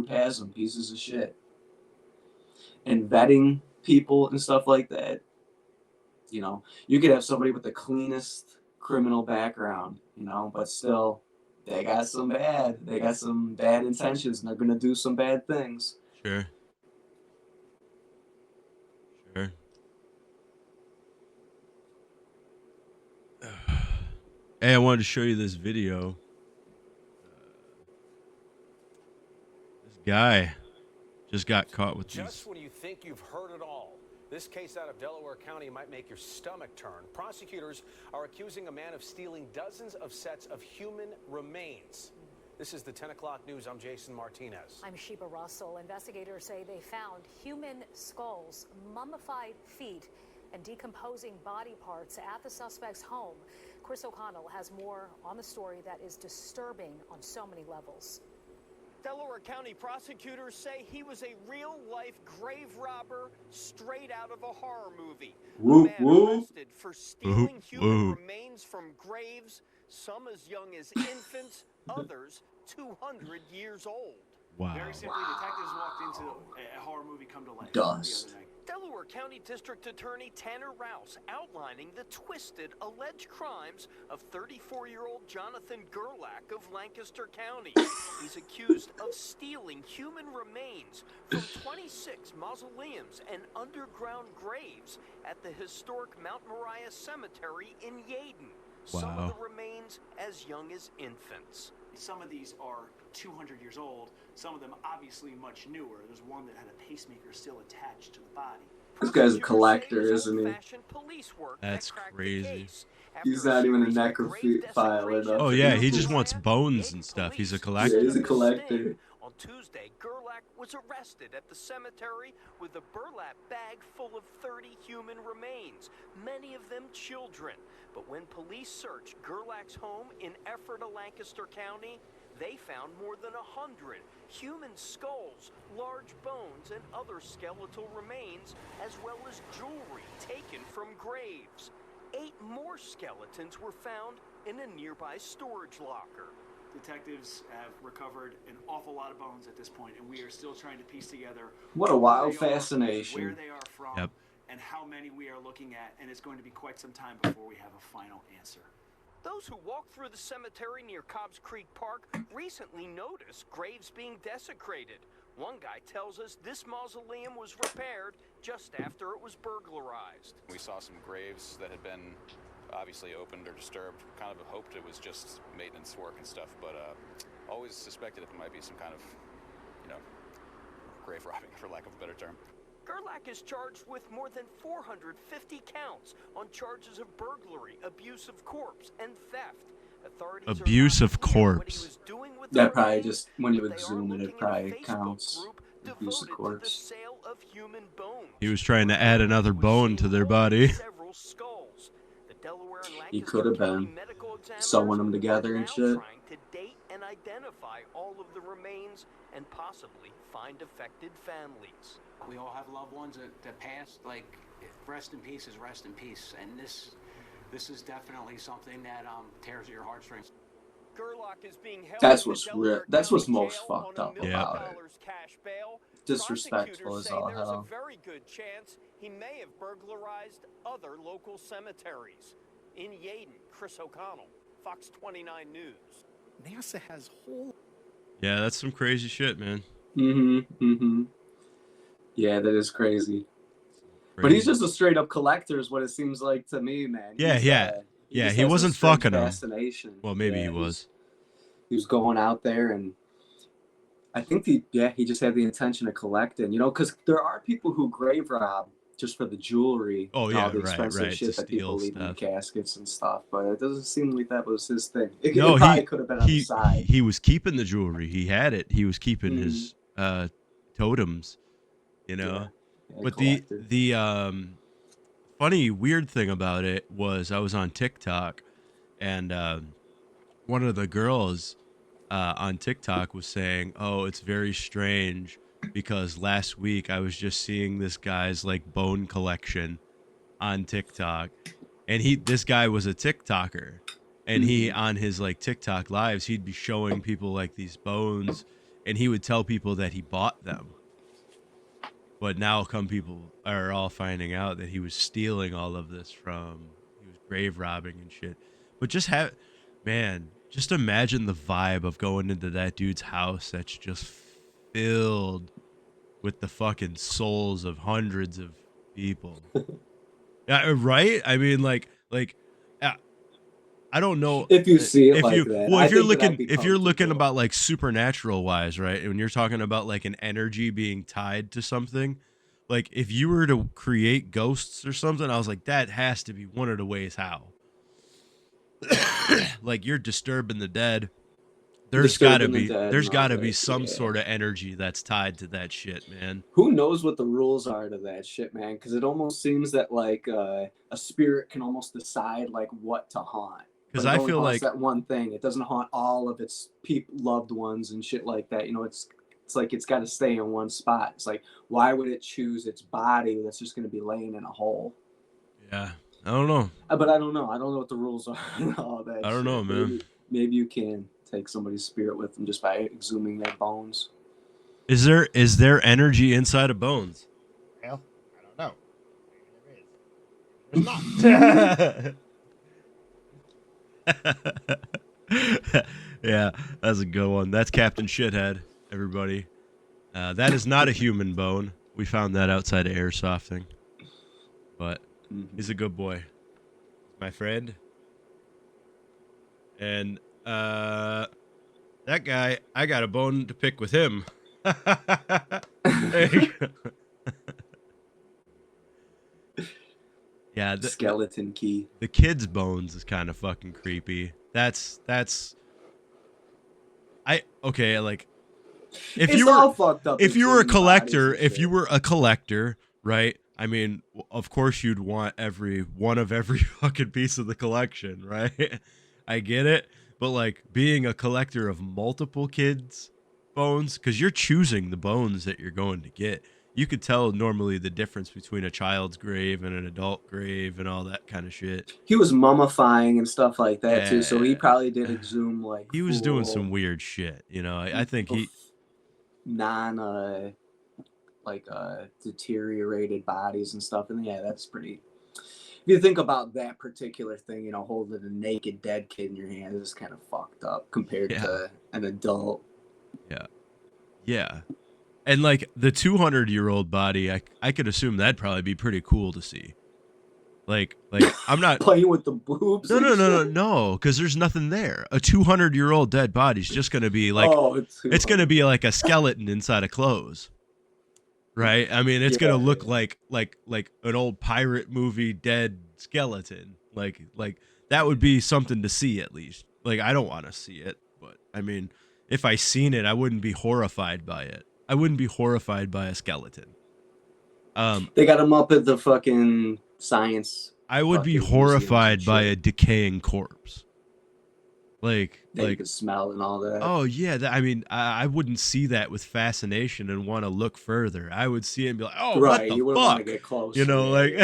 has them, pieces of shit. And vetting people and stuff like that, you know, you could have somebody with the cleanest criminal background, you know, but still, they got some bad intentions, and they're going to do some bad things. Sure. Sure. Hey, I wanted to show you this video. This guy just got caught with Just these. when you think you've heard it all, this case out of Delaware County might make your stomach turn. Prosecutors are accusing a man of stealing dozens of sets of human remains. This is the 10 o'clock news. I'm Jason Martinez. I'm Sheba Russell. Investigators say they found human skulls, mummified feet, and decomposing body parts at the suspect's home. Chris O'Connell has more on the story that is disturbing on so many levels. Delaware County prosecutors say he was a real-life grave robber straight out of a horror movie. Whoop, a man whoop. arrested for stealing Whoop, human whoop. remains from graves, some as young as infants, others 200 years old. Wow. Very simply, detectives walked into a horror movie come to life Dust. the other night. Delaware County District Attorney Tanner Rouse outlining the twisted alleged crimes of 34-year-old Jonathan Gerlach of Lancaster County. He's accused of stealing human remains from 26 mausoleums and underground graves at the historic Mount Moriah Cemetery in Yeadon. Some Wow. of the remains as young as infants. Some of these are 200 years old. Some of them obviously much newer. There's one that had a pacemaker still attached to the body. This guy's a collector, isn't he? That's crazy. He's not even a necrophile or nothing. Oh yeah, he just wants bones and stuff. He's a collector. Yeah, he's a collector. On Tuesday, Gerlach was arrested at the cemetery with a burlap bag full of 30 human remains, many of them children. But when police searched Gerlach's home in Ephrata, Lancaster County, they found more than 100 human skulls, large bones, and other skeletal remains, as well as jewelry taken from graves. 8 more skeletons were found in a nearby storage locker. Detectives have recovered an awful lot of bones at this point, and we are still trying to piece together What a who wild they are, fascination. where they are from, Yep. and how many we are looking at, and it's going to be quite some time before we have a final answer. Those who walked through the cemetery near Cobbs Creek Park recently noticed graves being desecrated. One guy tells us this mausoleum was repaired just after it was burglarized. We saw some graves that had been obviously opened or disturbed. Kind of hoped it was just maintenance work and stuff, but always suspected it might be some kind of, grave robbing, for lack of a better term. Gerlach is charged with more than 450 counts on charges of burglary, abuse of corpse, and theft. Authorities Abuse of corpse. That probably just, when you exhume it, it probably counts. Abuse of corpse. Sale of human bones. He was trying to add another bone to their body. Several skulls. The Delaware and He Lancaster could have County been medical examiners sewing them together are and now shit. trying to date and identify all of the remains and possibly find affected families. We all have loved ones that passed. Like, rest in peace is rest in peace, and this is definitely something that tears at your heartstrings. Gerlach is being held That's in the what's Delaware that's what's County most jail fucked on up $1 million about it. cash bail. Disrespectful Prosecutors as say all there's hell. a very good chance he may have burglarized other local cemeteries. In Yeadon, Chris O'Connell, Fox 29 News. NASA has whole. Yeah, that's some crazy shit, man. Yeah, that is crazy. But he's just a straight up collector, is what it seems like to me, man. Yeah, He just he has wasn't this strange fucking him. fascination. Well, maybe Yeah, he was. He was going out there, and I think he just had the intention of collecting, because there are people who grave rob just for the jewelry. Oh, and yeah, all the right, expensive shit to that people steal leave in the stuff. caskets and stuff. But it doesn't seem like that was his thing. It No, probably could have been on the side. he was keeping the jewelry. He had it. He was keeping his totems, Yeah, But collector. the funny weird thing about it was I was on TikTok, and one of the girls on TikTok was saying, "Oh, it's very strange because last week I was just seeing this guy's like bone collection on TikTok, and this guy was a TikToker, and he on his like TikTok lives he'd be showing people like these bones, and he would tell people that he bought them." But now people are all finding out that he was stealing all of this he was grave robbing and shit. But just imagine the vibe of going into that dude's house that's just filled with the fucking souls of hundreds of people. Yeah, right? I mean, I don't know if you see it like that. Well, I if you're think that I'd looking, be if you're looking comfortable. about like supernatural wise, right? When you're talking about like an energy being tied to something, like if you were to create ghosts or something, I was like, that has to be one of the ways how. Like you're disturbing the dead. There's got to be some sort of energy that's tied to that shit, man. Who knows what the rules are to that shit, man? Because it almost seems that like a spirit can almost decide like what to haunt. Because But it I only feel haunts like that one thing. It doesn't haunt all of its loved ones and shit like that. It's like it's got to stay in one spot. It's like, why would it choose its body that's just going to be laying in a hole? Yeah, I don't know. But I don't know. I don't know what the rules are and all that. I don't know, man. Maybe you can take somebody's spirit with them just by exhuming their bones. Is there energy inside of bones? Hell, I don't know. There's not. Yeah, that's a good one. That's Captain Shithead, everybody. That is not a human bone. We found that outside of airsofting. But he's a good boy. My friend. And that guy, I got a bone to pick with him. There you go. Yeah, Skeleton key. The kid's bones is kind of fucking creepy. Okay, like if It's you were all fucked up. if you were a exhuming bodies collector, and if shit. you were a collector, right? I mean, of course you'd want every fucking piece of the collection, right? I get it, but like being a collector of multiple kids' bones, because you're choosing the bones that you're going to get. you could tell normally the difference between a child's grave and an adult grave and all that kind of shit. He was mummifying and stuff like that too, so he Yeah. probably did exhume like He was doing some full weird shit, you know. I think he non deteriorated bodies and stuff, and yeah, that's pretty. If you think about that particular thing, you know, holding a naked dead kid in your hand is kind of fucked up compared to an adult. Yeah. And like the 200-year-old body, I could assume that'd probably be pretty cool to see. Like I'm not playing with the boobs. No, because there's nothing there. A 200-year-old dead body's just gonna be like, it's gonna be like a skeleton inside of clothes, right? I mean, it's gonna look like an old pirate movie dead skeleton. Like that would be something to see at least. Like I don't want to see it, but I mean, if I seen it, I wouldn't be horrified by it. I wouldn't be horrified by a skeleton. They got him up at the fucking science. I would be horrified by a decaying corpse. Like you could smell and all that. Oh yeah, I mean, I wouldn't see that with fascination and want to look further. I would see it and be like, oh, right, what you the wouldn't want to fuck? get close. You know, like,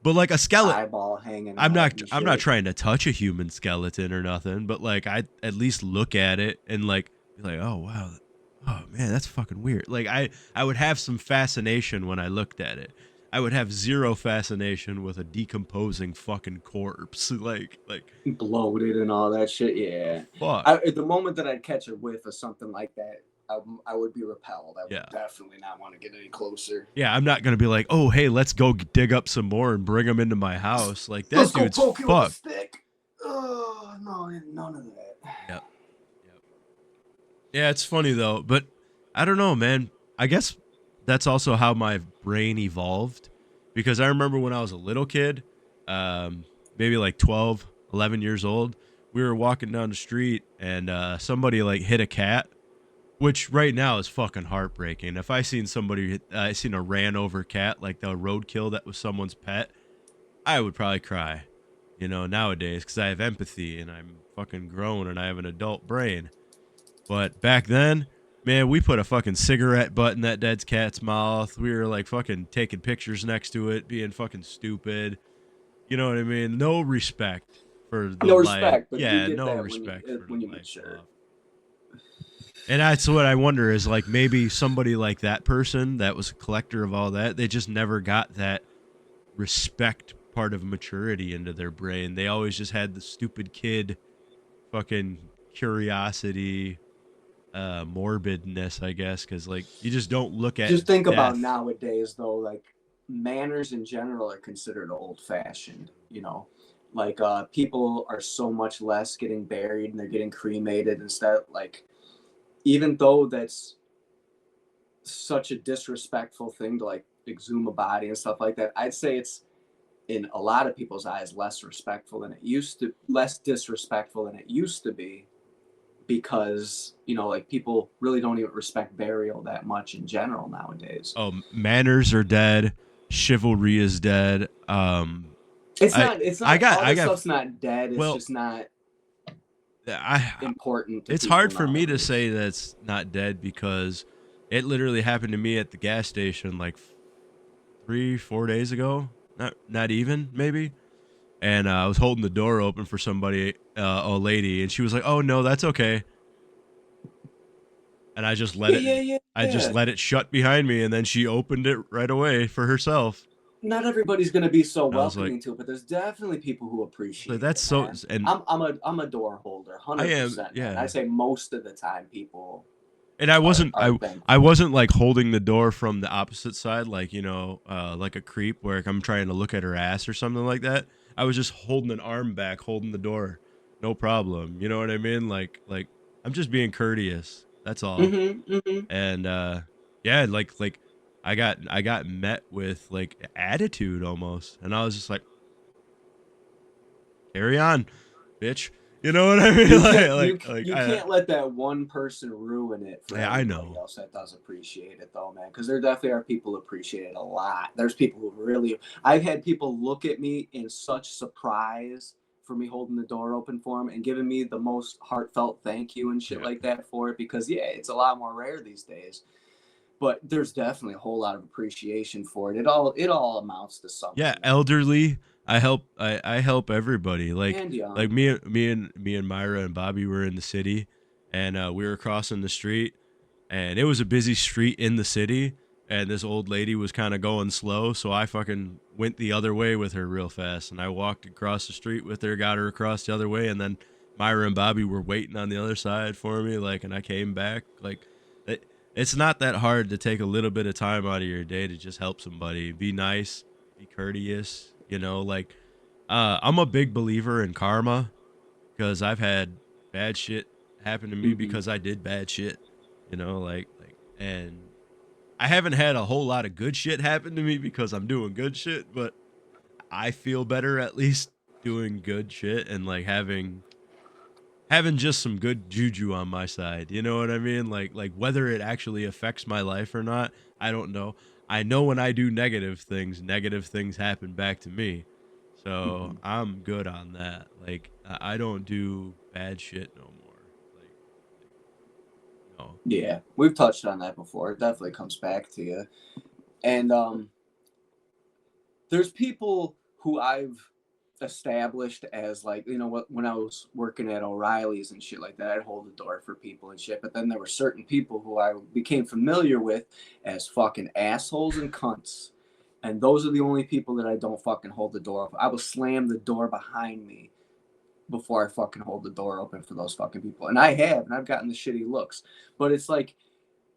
but like a skeleton, eyeball hanging. I'm not trying to touch a human skeleton or nothing, but like I at least look at it and like be like, oh wow, oh man, that's fucking weird. Like I would have some fascination when I looked at it. I would have zero fascination with a decomposing fucking corpse, like bloated and all that shit. Yeah. Fuck. At the moment that I'd catch a whiff of something like that, I would be repelled. I would definitely not want to get any closer. Yeah, I'm not gonna be like, oh hey, let's go dig up some more and bring them into my house. Like that dude's fucked. With a stick. Oh no, none of that. Yep. Yeah, it's funny though, but I don't know, man. I guess that's also how my brain evolved, because I remember when I was a little kid, maybe like 12, 11 years old, we were walking down the street and somebody like hit a cat, which right now is fucking heartbreaking. If I seen a ran over cat, like the roadkill that was someone's pet, I would probably cry, you know, nowadays, because I have empathy and I'm fucking grown and I have an adult brain. But back then, man, we put a fucking cigarette butt in that dead cat's mouth. We were like fucking taking pictures next to it, being fucking stupid. You know what I mean? No respect for the no life. Respect, but yeah, you get no that respect when you life. mature. And that's what I wonder is like maybe somebody like that person that was a collector of all that, they just never got that respect part of maturity into their brain. They always just had the stupid kid fucking curiosity, morbidness, I guess, because like you just don't look at. Just think about nowadays, though. Like manners in general are considered old-fashioned. You know, like people are so much less getting buried and they're getting cremated instead. Like, even though that's such a disrespectful thing to like exhume a body and stuff like that, I'd say it's in a lot of people's eyes less disrespectful than it used to be. Because, you know, like people really don't even respect burial that much in general nowadays. Oh, manners are dead. Chivalry is dead. It's not. Stuff's not dead. It's just not important. It's hard for me to say that's not dead because it literally happened to me at the gas station like 3-4 days ago. Not even, maybe. And I was holding the door open for somebody, a lady, and she was like, "Oh no, that's okay." And I just let it. I just let it shut behind me, and then she opened it right away for herself. Not everybody's gonna be so welcoming to it, but there's definitely people who appreciate. That's it, so. man. And I'm a door holder, 100%. Yeah, I say most of the time people. And I wasn't like holding the door from the opposite side, like, you know, like a creep where I'm trying to look at her ass or something like that. I was just holding an arm back, holding the door, no problem. You know what I mean? Like I'm just being courteous. That's all. And yeah, like I got met with like attitude almost, and I was just like, carry on, bitch. You know what I mean? You can't let that one person ruin it for everybody else that does appreciate it, though, man. Because there definitely are people who appreciate it a lot. There's people who really. I've had people look at me in such surprise for me holding the door open for them and giving me the most heartfelt thank you and shit like that for it. Because it's a lot more rare these days. but there's definitely a whole lot of appreciation for it. It all amounts to something. Yeah, Man. elderly. I help everybody. And young. Like me and Myra and Bobby were in the city, and we were crossing the street, and it was a busy street in the city, and this old lady was kind of going slow, so I fucking went the other way with her real fast, and I walked across the street with her, got her across the other way, and then Myra and Bobby were waiting on the other side for me, like, and I came back. Like, it's not that hard to take a little bit of time out of your day to just help somebody, be nice, be courteous, like, I'm a big believer in karma, because I've had bad shit happen to me because I did bad shit, and I haven't had a whole lot of good shit happen to me because I'm doing good shit, but I feel better at least doing good shit and like having just some good juju on my side. You know what I mean? Like whether it actually affects my life or not, I don't know. I know when I do negative things happen back to me. So I'm good on that. Like I don't do bad shit no more. Like no. Yeah, we've touched on that before. It definitely comes back to you. And there's people who I've established as like, what, when I was working at O'Reilly's and shit like that, I'd hold the door for people and shit. But then there were certain people who I became familiar with as fucking assholes and cunts. And those are the only people that I don't fucking hold the door. I will slam the door behind me before I fucking hold the door open for those fucking people. And I have, and I've gotten the shitty looks. But it's like,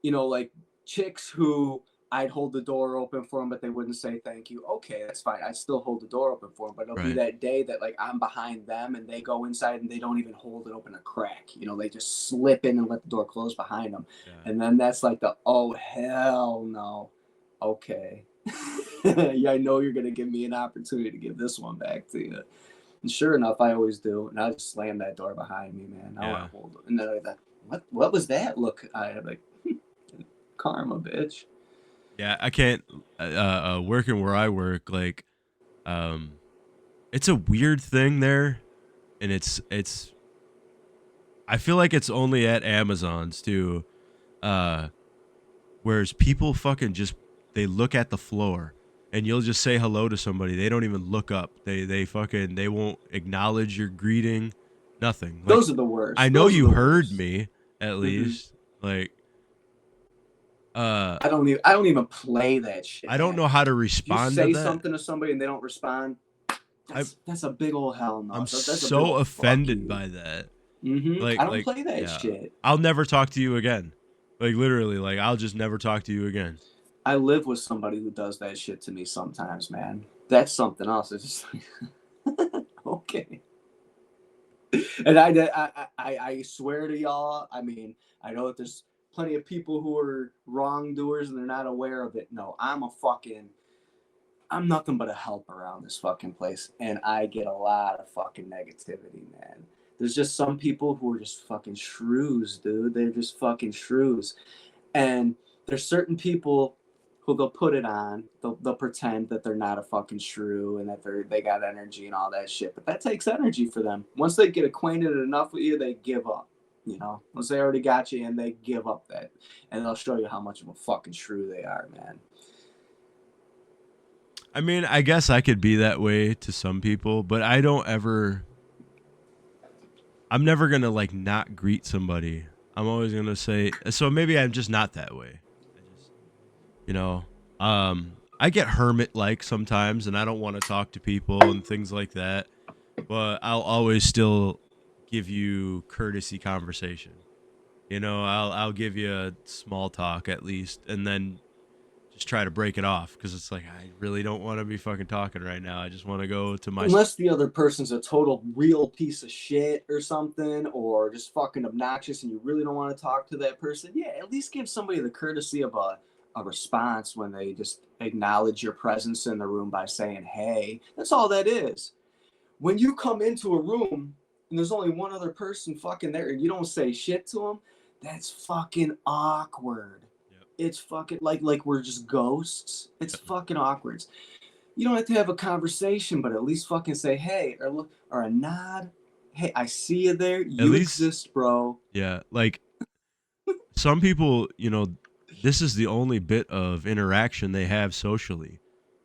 like chicks who I'd hold the door open for them, but they wouldn't say thank you. Okay, that's fine. I'd still hold the door open for them, but it'll be Right. that day that like I'm behind them and they go inside and they don't even hold it open a crack. They just slip in and let the door close behind them. Yeah. And then that's like oh, hell no. Okay. Yeah, I know you're going to give me an opportunity to give this one back to you. And sure enough, I always do. And I just slam that door behind me, man. I want to hold it. And then I thought, what was that look? I'm like, karma, bitch. Yeah, I can't working where I work, like it's a weird thing there, and it's I feel like it's only at Amazon's too. Whereas people fucking just they look at the floor, and you'll just say hello to somebody. They don't even look up. They won't acknowledge your greeting. Nothing. Like, Those are the worst. I know Those are you the heard worst. me at least. Like I don't even play that shit. I don't know how to respond you say to that. something to somebody and they don't respond. That's a big old hell no. I'm that's a big so old offended by that. I don't play that shit. I'll never talk to you again. Like literally, like I'll just never talk to you again. I live with somebody who does that shit to me sometimes, man. That's something else. It's just like, okay. And I swear to y'all, I mean, I know that there's plenty of people who are wrongdoers and they're not aware of it. No, I'm nothing but a help around this fucking place. And I get a lot of fucking negativity, man. There's just some people who are just fucking shrews, dude. They're just fucking shrews. And there's certain people who they'll put it on. They'll pretend that they're not a fucking shrew and that they got energy and all that shit. But that takes energy for them. Once they get acquainted enough with you, they give up. Once they already got you in, they give up that. And they'll show you how much of a fucking shrew they are, man. I mean, I guess I could be that way to some people, but I'm never going to like not greet somebody. I'm always going to say, so maybe I'm just not that way. I get hermit-like sometimes, and I don't want to talk to people and things like that, but I'll always still give you courtesy conversation. I'll give you a small talk at least, and then just try to break it off because it's like I really don't want to be fucking talking right now. I just want to go to my. Unless the other person's a total real piece of shit or something, or just fucking obnoxious, and you really don't want to talk to that person. Yeah, at least give somebody the courtesy of a response when they just acknowledge your presence in the room by saying, "Hey." That's all that is. When you come into a room and there's only one other person fucking there, and you don't say shit to them, that's fucking awkward. It's fucking like we're just ghosts. It's fucking awkward. You don't have to have a conversation, but at least fucking say, hey, or a nod. Hey, I see you there. You exist, bro. Yeah, like some people, this is the only bit of interaction they have socially.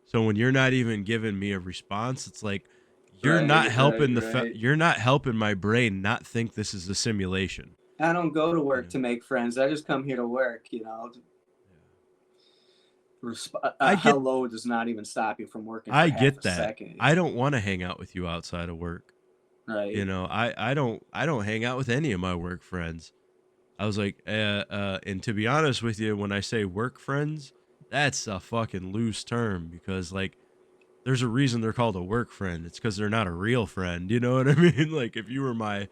So when you're not even giving me a response, it's like you're not helping right. you're not helping my brain not think this is a simulation. I don't go to work Yeah. to make friends. I just come here to work, you know. I get Hello does not even stop you from working for I half get a that. second. I don't want to hang out with you outside of work. Right. You know, I don't hang out with any of my work friends. I was like, and to be honest with you, when I say work friends, that's a fucking loose term because like there's a reason they're called a work friend. It's because they're not a real friend. You know what I mean? Like if you were my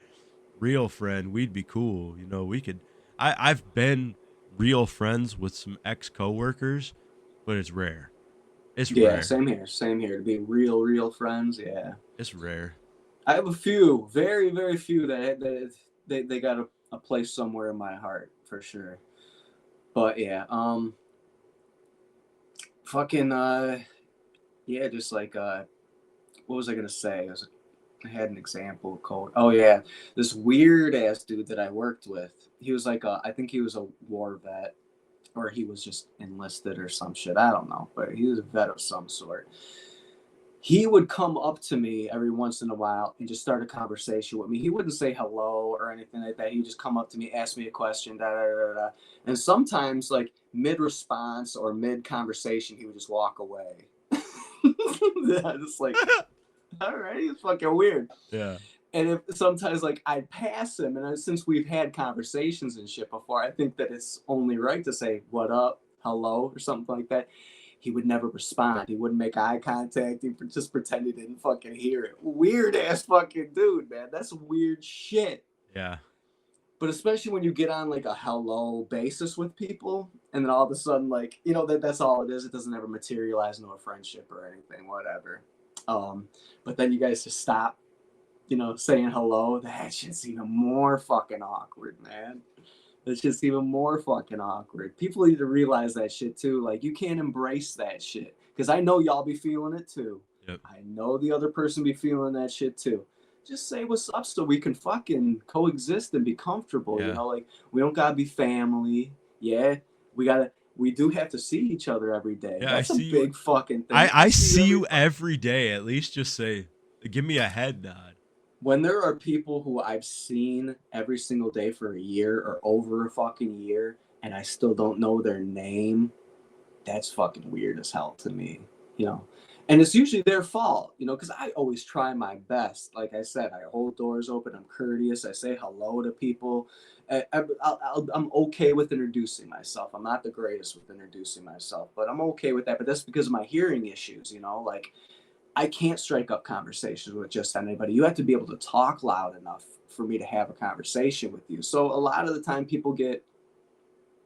real friend, we'd be cool. You know, we could. I've been real friends with some ex coworkers, but it's rare. It's Yeah, rare. same here. Same here. To be real friends, yeah. It's rare. I have a few, very few that they got a place somewhere in my heart for sure. But yeah, fucking yeah, just like what was I gonna say? I had an example of code. Oh yeah, this weird ass dude that I worked with. He was like I think he was a war vet, or he was just enlisted or some shit. I don't know, but he was a vet of some sort. He would come up to me every once in a while and just start a conversation with me. He wouldn't say hello or anything like that. He would just come up to me, ask me a question, da da da da. And sometimes, like mid response or mid conversation, he would just walk away. Just like, all right, he's fucking weird. Yeah. And if sometimes like I'd pass him, and since we've had conversations and shit before, I think that it's only right to say what up, hello, or something like that. He would never respond. He wouldn't make eye contact. He would just pretend he didn't fucking hear it. Weird ass fucking dude, man. That's weird shit. Yeah. But especially when you get on like a hello basis with people, and then all of a sudden, like, you know, that's all it is. It doesn't ever materialize into a friendship or anything, whatever. But then you guys just stop, you know, saying hello. That shit's even more fucking awkward, man. It's just even more fucking awkward. People need to realize that shit too. Like, you can't embrace that shit. Because I know y'all be feeling it too. Yep. I know the other person be feeling that shit too. Just say what's up so we can fucking coexist and be comfortable. Yeah. You know, like, we don't gotta be family. Yeah, we do have to see each other every day. Yeah, That's I a see big you. fucking thing. I see you every day. At least just say, give me a head nod. When there are people who I've seen every single day for a year or over a fucking year, and I still don't know their name, that's fucking weird as hell to me, you know. And it's usually their fault, you know, because I always try my best. Like I said, I hold doors open. I'm courteous. I say hello to people. I'm okay with introducing myself. I'm not the greatest with introducing myself, but I'm okay with that. But that's because of my hearing issues, you know, like, I can't strike up conversations with just anybody. You have to be able to talk loud enough for me to have a conversation with you. So a lot of the time people get,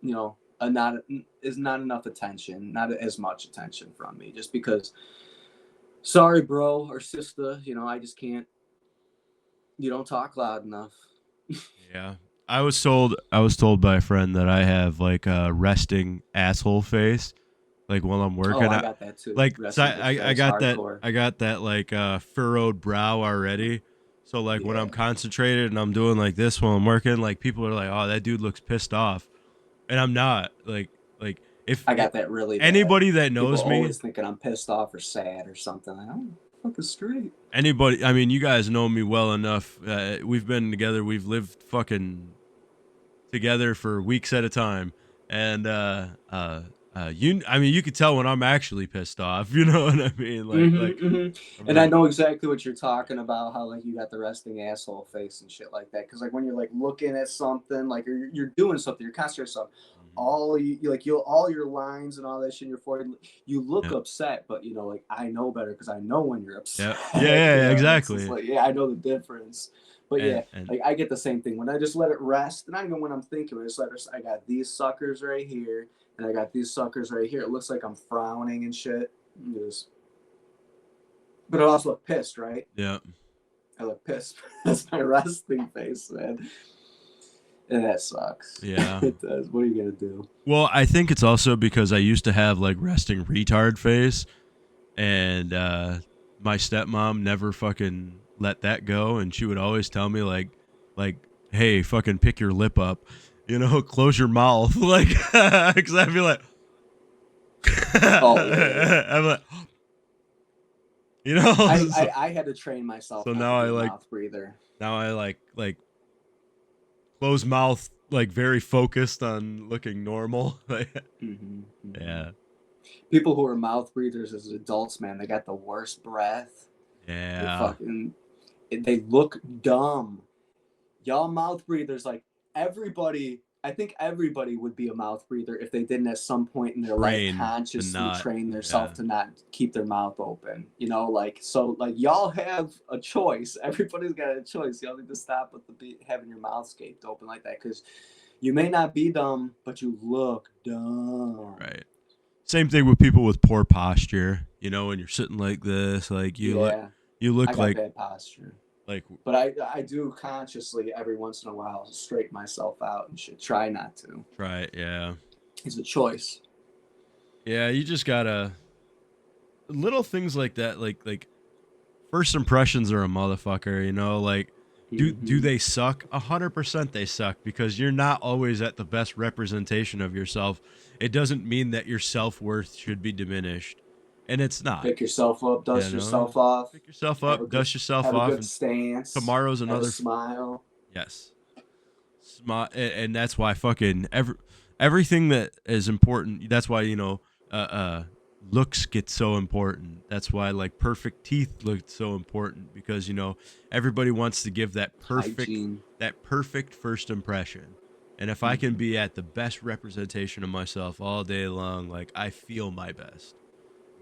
you know, not enough attention, not as much attention from me, just because, sorry, bro or sister, you know, I just can't, you don't talk loud enough. Yeah. I was told by a friend that I have like a resting asshole face. Like while I'm working, Oh, I got that too. like so Resting bitch I face, got hardcore. that like furrowed brow already. So like when I'm Yeah. concentrated and I'm doing like this while I'm working, like people are like, "Oh, that dude looks pissed off," and I'm not. Like if I got that really bad. anybody that People knows me, always thinking I'm pissed off or sad or something. Like, I'm fucking straight. anybody, I mean, you guys know me well enough. We've been together. We've lived fucking together for weeks at a time, and I mean, you could tell when I'm actually pissed off. You know what I mean? I'm And I like, know exactly what you're talking about. How like you got the resting asshole face and shit like that. Because like when you're like looking at something, like you're doing something, you're concentrating on something. All all your lines and all that shit in your forehead, you look yeah. upset, but you know, like I know better because I know when you're upset. Yeah, You know, exactly. it's like, yeah, I know the difference. But yeah, And like I get the same thing when I just let it rest. Not even when I'm thinking, I just let it. I got these suckers right here, and I got these suckers right here. It looks like I'm frowning and shit. Just, but I also look pissed, right? yeah. I look pissed. That's my resting face, man. And that sucks. Yeah. It does. What are you gonna do? Well, I think it's also because I used to have like resting retard face, and my stepmom never fucking let that go, and she would always tell me like, hey, fucking pick your lip up, You know, close your mouth, like, because I'd be like, Oh, yeah. I'm like, you know. I had to train myself So not now to I be a like, mouth breather. like closed mouth, like very focused on looking normal. Yeah, People who are mouth breathers as adults, man, they got the worst breath. yeah, They look dumb. Y'all mouth breathers, like everybody, I think everybody would be a mouth breather if they didn't at some point in their life train to consciously not. train Yeah, themselves to not keep their mouth open. You know, like, so like y'all have a choice. Everybody's got a choice. Y'all need to stop with having your mouth gaped open like that, because you may not be dumb, but you look dumb. right. Same thing with people with poor posture. You know, when you're sitting like this, like Yeah, you I look got like bad posture. like But I do consciously every once in a while straighten myself out and should try not to. try it. Yeah, It's a choice. yeah. You just gotta little things like that. Like first impressions are a motherfucker. You know, like do they suck? 100% they suck, because you're not always at the best representation of yourself. It doesn't mean that your self-worth should be diminished, and it's not. Pick yourself up, You dust know, yourself off, pick yourself up, dust yourself have a off, good and stance, tomorrow's have a another. smile. Yes, and that's why fucking everything that is important. That's why, looks get so important. That's why, like, perfect teeth look so important, because everybody wants to give Hygiene. that perfect first impression. And if I can be at the best representation of myself all day long, like, I feel my best.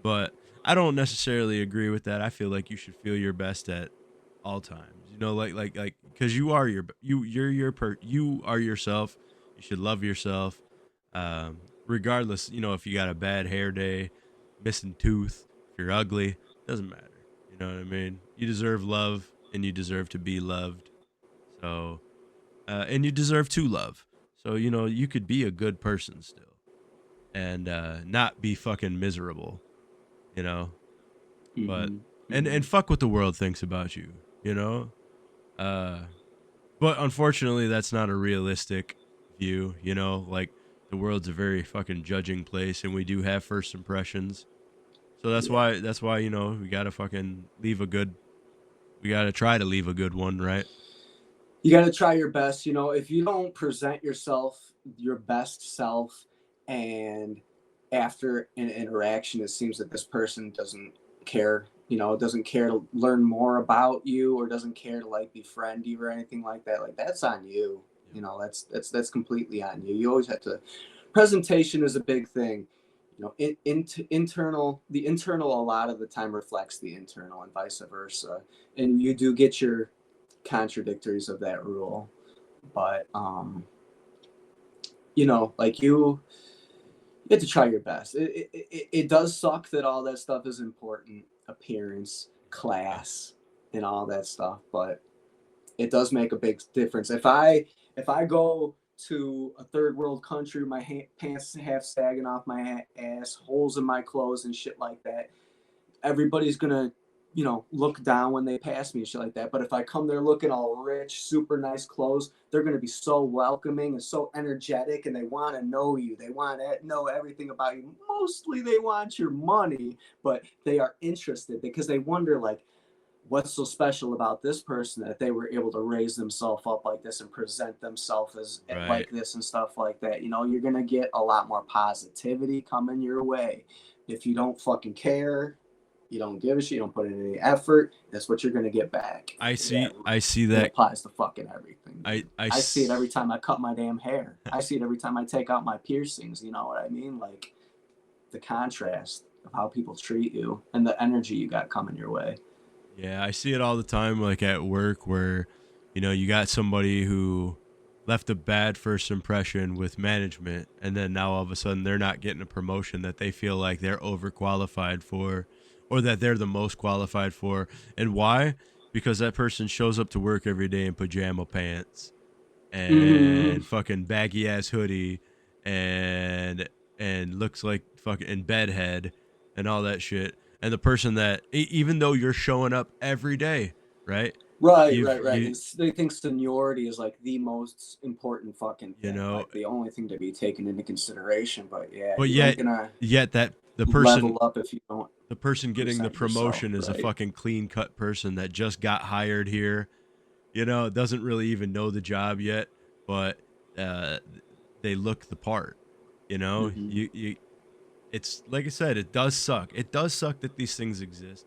But I don't necessarily agree with that. I feel like you should feel your best at all times. Because you are you are yourself. You should love yourself, regardless. If you got a bad hair day, missing tooth, if you're ugly, doesn't matter. You know what I mean? You deserve love, and you deserve to be loved. So, and you deserve to love. So you could be a good person still, and not be fucking miserable. You know, but and fuck what the world thinks about you. You know. Uh, But unfortunately, that's not a realistic view. Like, the world's a very fucking judging place, and we do have first impressions. So that's why we gotta fucking leave a good. We gotta try to leave a good one, right? You got to try your best. If you don't present yourself, your best self, and after an interaction, it seems that this person doesn't care, doesn't care to learn more about you, or doesn't care to like befriend you or anything like that. Like, that's on you. That's completely on you. You always have to. Presentation is a big thing. The internal a lot of the time reflects the internal, and vice versa. And you do get your contradictories of that rule, but like, you have to try your best. It does suck that all that stuff is important, appearance, class, and all that stuff, but it does make a big difference. If I go to a third world country, my pants half sagging off my ass, holes in my clothes and shit like that, everybody's gonna look down when they pass me and shit like that. But if I come there looking all rich, super nice clothes, they're gonna be so welcoming and so energetic, and they want to know you. They want to know everything about you. Mostly they want your money, but they are interested because they wonder, like, what's so special about this person that they were able to raise themselves up like this and present themselves as Right. like this and stuff like that. You're gonna get a lot more positivity coming your way. If you don't fucking care, you don't give a shit, you don't put in any effort, that's what you're gonna get back. I see It that. applies to fucking everything. I see it every time I cut my damn hair. I see it every time I take out my piercings. You know what I mean? Like, the contrast of how people treat you and the energy you got coming your way. Yeah, I see it all the time, like at work, where you got somebody who left a bad first impression with management, and then now all of a sudden they're not getting a promotion that they feel like they're overqualified for, or that they're the most qualified for. And why? Because that person shows up to work every day in pajama pants and fucking baggy ass hoodie, and looks like fucking in bedhead and all that shit. And the person that, even though you're showing up every day, right? Right, You've right, right. you And they think seniority is like the most important fucking you thing, know, like the only thing to be taken into consideration. But yeah, but you ain't yet gonna that level up if you don't the person getting the present yourself promotion is a right. fucking clean cut person that just got hired here. You know, doesn't really even know the job yet, but uh, they look the part. You know, Hmm. you it's like I said, it does suck. It does suck that these things exist,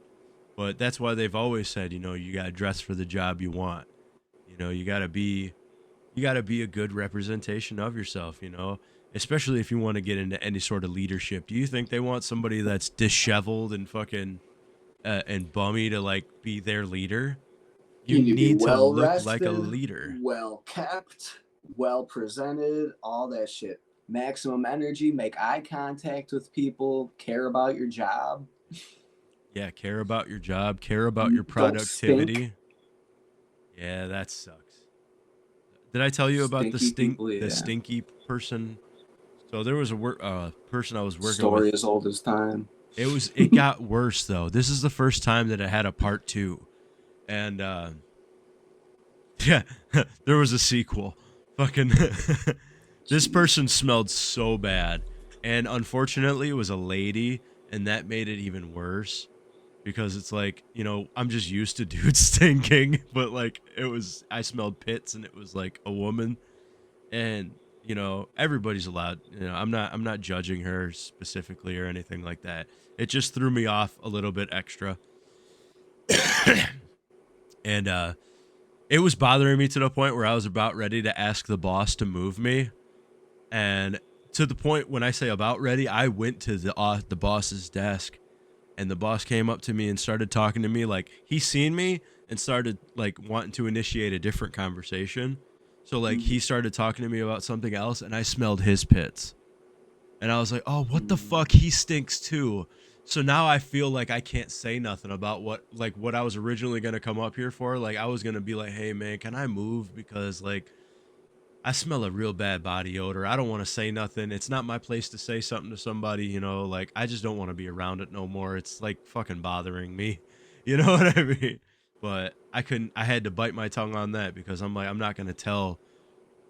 but that's why they've always said, you know, you got to dress for the job you want. You know, you got to be a good representation of yourself, you know, especially if you want to get into any sort of leadership. Do you think they want somebody that's disheveled and fucking and bummy to like be their leader? You You need to be need to well look like a rested, leader. well kept, well presented, all that shit. Maximum energy, make eye contact with people, care about your job, Yeah, care about your job, care about your don't stink. productivity. Yeah, that sucks. Did I tell you about Stinky people, the yeah. stinky person? So there was a person I was working Story with. as old as time. It got worse though. This is the first time that it had a part 2. And yeah, there was a sequel. Fucking this Jeez. person smelled so bad. And unfortunately it was a lady, and that made it even worse because it's like, you know, I'm just used to dudes stinking, but like I smelled pits and it was like a woman. And you know, everybody's allowed, you know, I'm not judging her specifically or anything like that. It just threw me off a little bit extra. And it was bothering me to the point where I was about ready to ask the boss to move me. And to the point when I say about ready, I went to the boss's desk, and the boss came up to me and started talking to me like he seen me and started like wanting to initiate a different conversation. So like he started talking to me about something else, and I smelled his pits. And I was like, "Oh, what the fuck? He stinks too." So now I feel like I can't say nothing about what I was originally going to come up here for. Like I was going to be like, "Hey man, can I move because like I smell a real bad body odor. I don't want to say nothing. It's not my place to say something to somebody, you know, like I just don't want to be around it no more. It's like fucking bothering me." You know what I mean? But I had to bite my tongue on that because I'm like, I'm not going to tell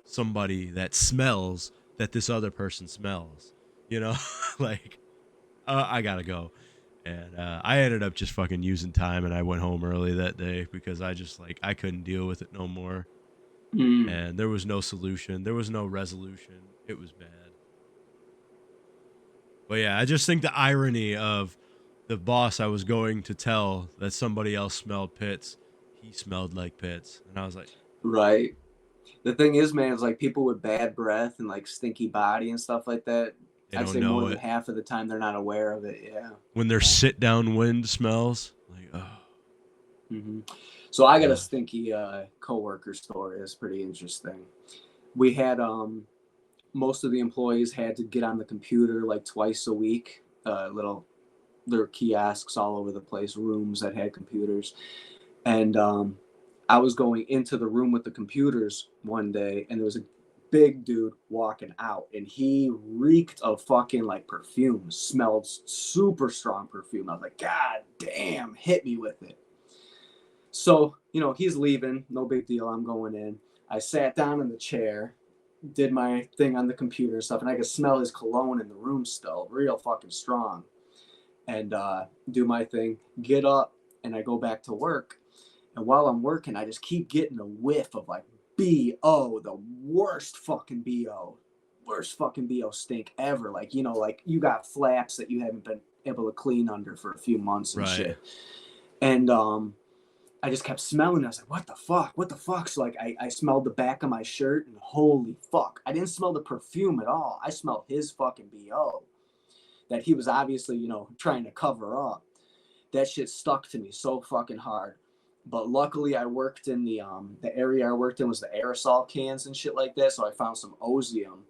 somebody that smells that this other person smells. You know, like I gotta go. And I ended up just fucking using time, and I went home early that day because I just like I couldn't deal with it no more. Mm. And there was no solution. There was no resolution. It was bad. But yeah, I just think the irony of the boss I was going to tell that somebody else smelled pits, he smelled like pits, and I was like, Right. The thing is, man, it's like people with bad breath and like stinky body and stuff like that. they I'd don't say more know than it. half of the time they're not aware of it. Yeah. When their Yeah. sit down wind smells, like, oh, Hmm. So I got a uh, stinky coworker story. It's pretty interesting. We had most of the employees had to get on the computer like twice a week. Little there were kiosks all over the place, rooms that had computers, and I was going into the room with the computers one day, and there was a big dude walking out, and he reeked of fucking like perfume, smelled super strong perfume. I was like, God damn, hit me with it. So, you know, he's leaving, no big deal. I'm going in. I sat down in the chair, did my thing on the computer and stuff, and I could smell his cologne in the room still, real fucking strong. And do my thing, get up, and I go back to work. And while I'm working, I just keep getting a whiff of like BO, the worst fucking BO, worst fucking BO stink ever. Like, you know, like you got flaps that you haven't been able to clean under for a few months and right. shit. And I just kept smelling. I was like, what the fuck? What the fuck? So like I smelled the back of my shirt, and holy fuck. I didn't smell the perfume at all. I smelled his fucking BO that he was obviously, you know, trying to cover up. That shit stuck to me so fucking hard. But luckily I worked in the area I worked in was the aerosol cans and shit like that. So I found some Ozium,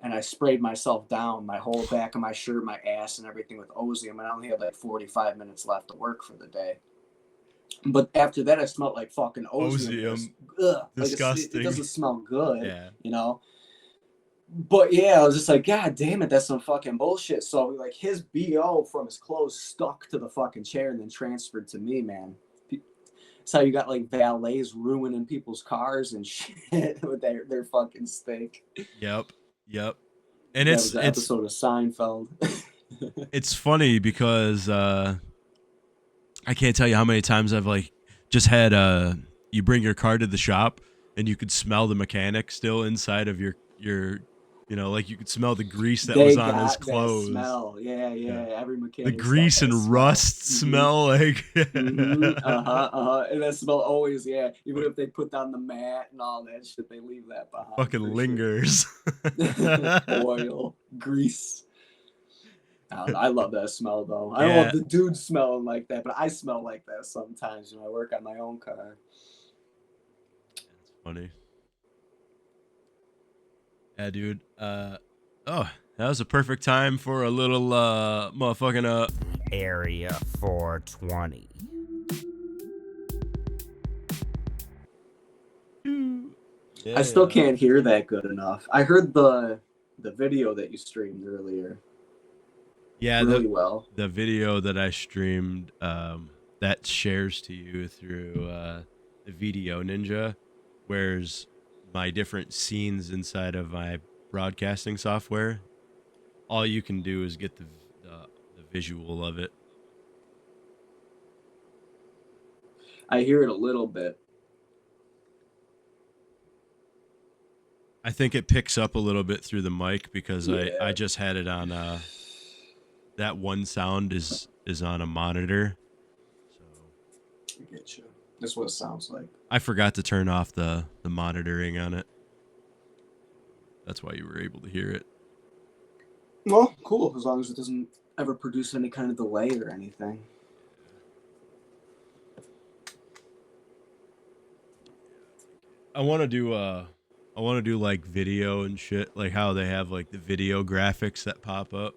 and I sprayed myself down, my whole back of my shirt, my ass and everything with Ozium. And I only had like 45 minutes left to work for the day. But after that, I smelled like fucking Ozium. Ozium, Like it disgusting. doesn't smell good, Yeah. you know. But yeah, I was just like, God damn it, that's some fucking bullshit. So like his BO from his clothes stuck to the fucking chair and then transferred to me, man. That's how you got like valets ruining people's cars and shit with their fucking stink. Yep. And That was the episode of Seinfeld. it's funny because I can't tell you how many times I've like just had you bring your car to the shop and you could smell the mechanic still inside of your like you could smell the grease that was on his clothes. That smell. Yeah. Every The mechanic. grease and rust smell like And that smell always, even if they put down the mat and all that shit, they leave that behind. fucking lingers. Sure. Oil, grease. I love that smell though. I don't want the dude smelling like that, but I smell like that sometimes when I work on my own car. That's funny. Yeah, dude. That was a perfect time for a little motherfucking Area 420. Yeah. I still can't hear that good enough. I heard the video that you streamed earlier. Yeah, really well. The video that I streamed that shares to you through the Video Ninja, where's my different scenes inside of my broadcasting software. All you can do is get the visual of it. I hear it a little bit. I think it picks up a little bit through the mic because I just had it on that one sound is on a monitor. So I get you. That's what it sounds like. I forgot to turn off the monitoring on it. That's why you were able to hear it. Well, cool. As long as it doesn't ever produce any kind of delay or anything. I want to do like video and shit, like how they have like the video graphics that pop up.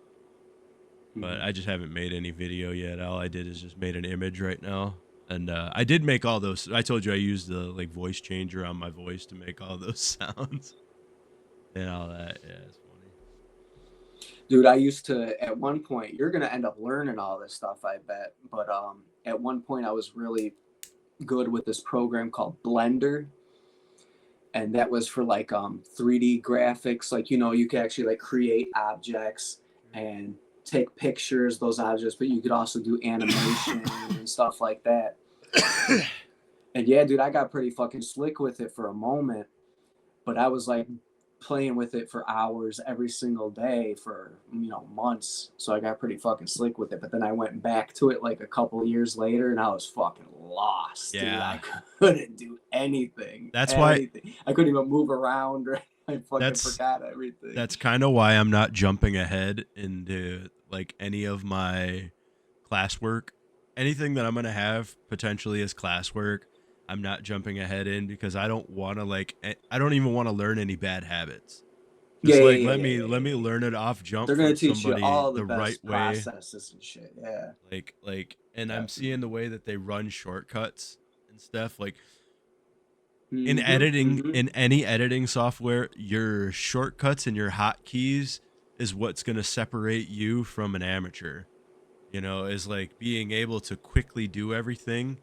But I just haven't made any video yet. All I did is just made an image right now. And I did make all those. I told you I used the like voice changer on my voice to make all those sounds and all that. Yeah, it's funny. Dude, I used to, at one point, you're going to end up learning all this stuff, I bet. But at one point, I was really good with this program called Blender. And that was for like 3D graphics. Like, you could actually like create objects and take pictures, those objects, but you could also do animation and stuff like that. And yeah, dude, I got pretty fucking slick with it for a moment, but I was like playing with it for hours every single day for months. So I got pretty fucking slick with it, but then I went back to it like a couple years later and I was fucking lost. Yeah, dude. I couldn't do anything. That's why I couldn't even move around. Or I fucking forgot everything. That's kind of why I'm not jumping ahead into like any of my classwork. Anything that I'm going to have potentially as classwork, I'm not jumping ahead in because I don't want to I don't even want to learn any bad habits. Just let me learn it off jump. They're going to teach you all the right best processes and shit. Yeah. And I'm seeing the way that they run shortcuts and stuff like in editing, in any editing software, your shortcuts and your hotkeys is what's going to separate you from an amateur. Is like being able to quickly do everything.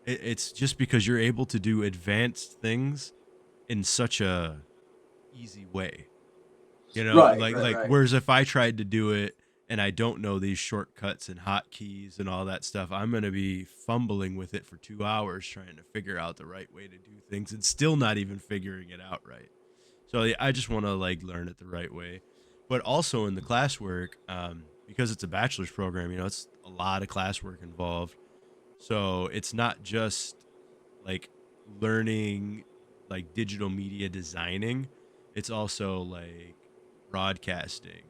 It's just because you're able to do advanced things in such a easy way. Right. Whereas if I tried to do it and I don't know these shortcuts and hotkeys and all that stuff, I'm going to be fumbling with it for 2 hours trying to figure out the right way to do things and still not even figuring it out right. So I just want to learn it the right way. But also in the classwork, because it's a bachelor's program, it's a lot of classwork involved. So it's not just learning digital media designing. It's also broadcasting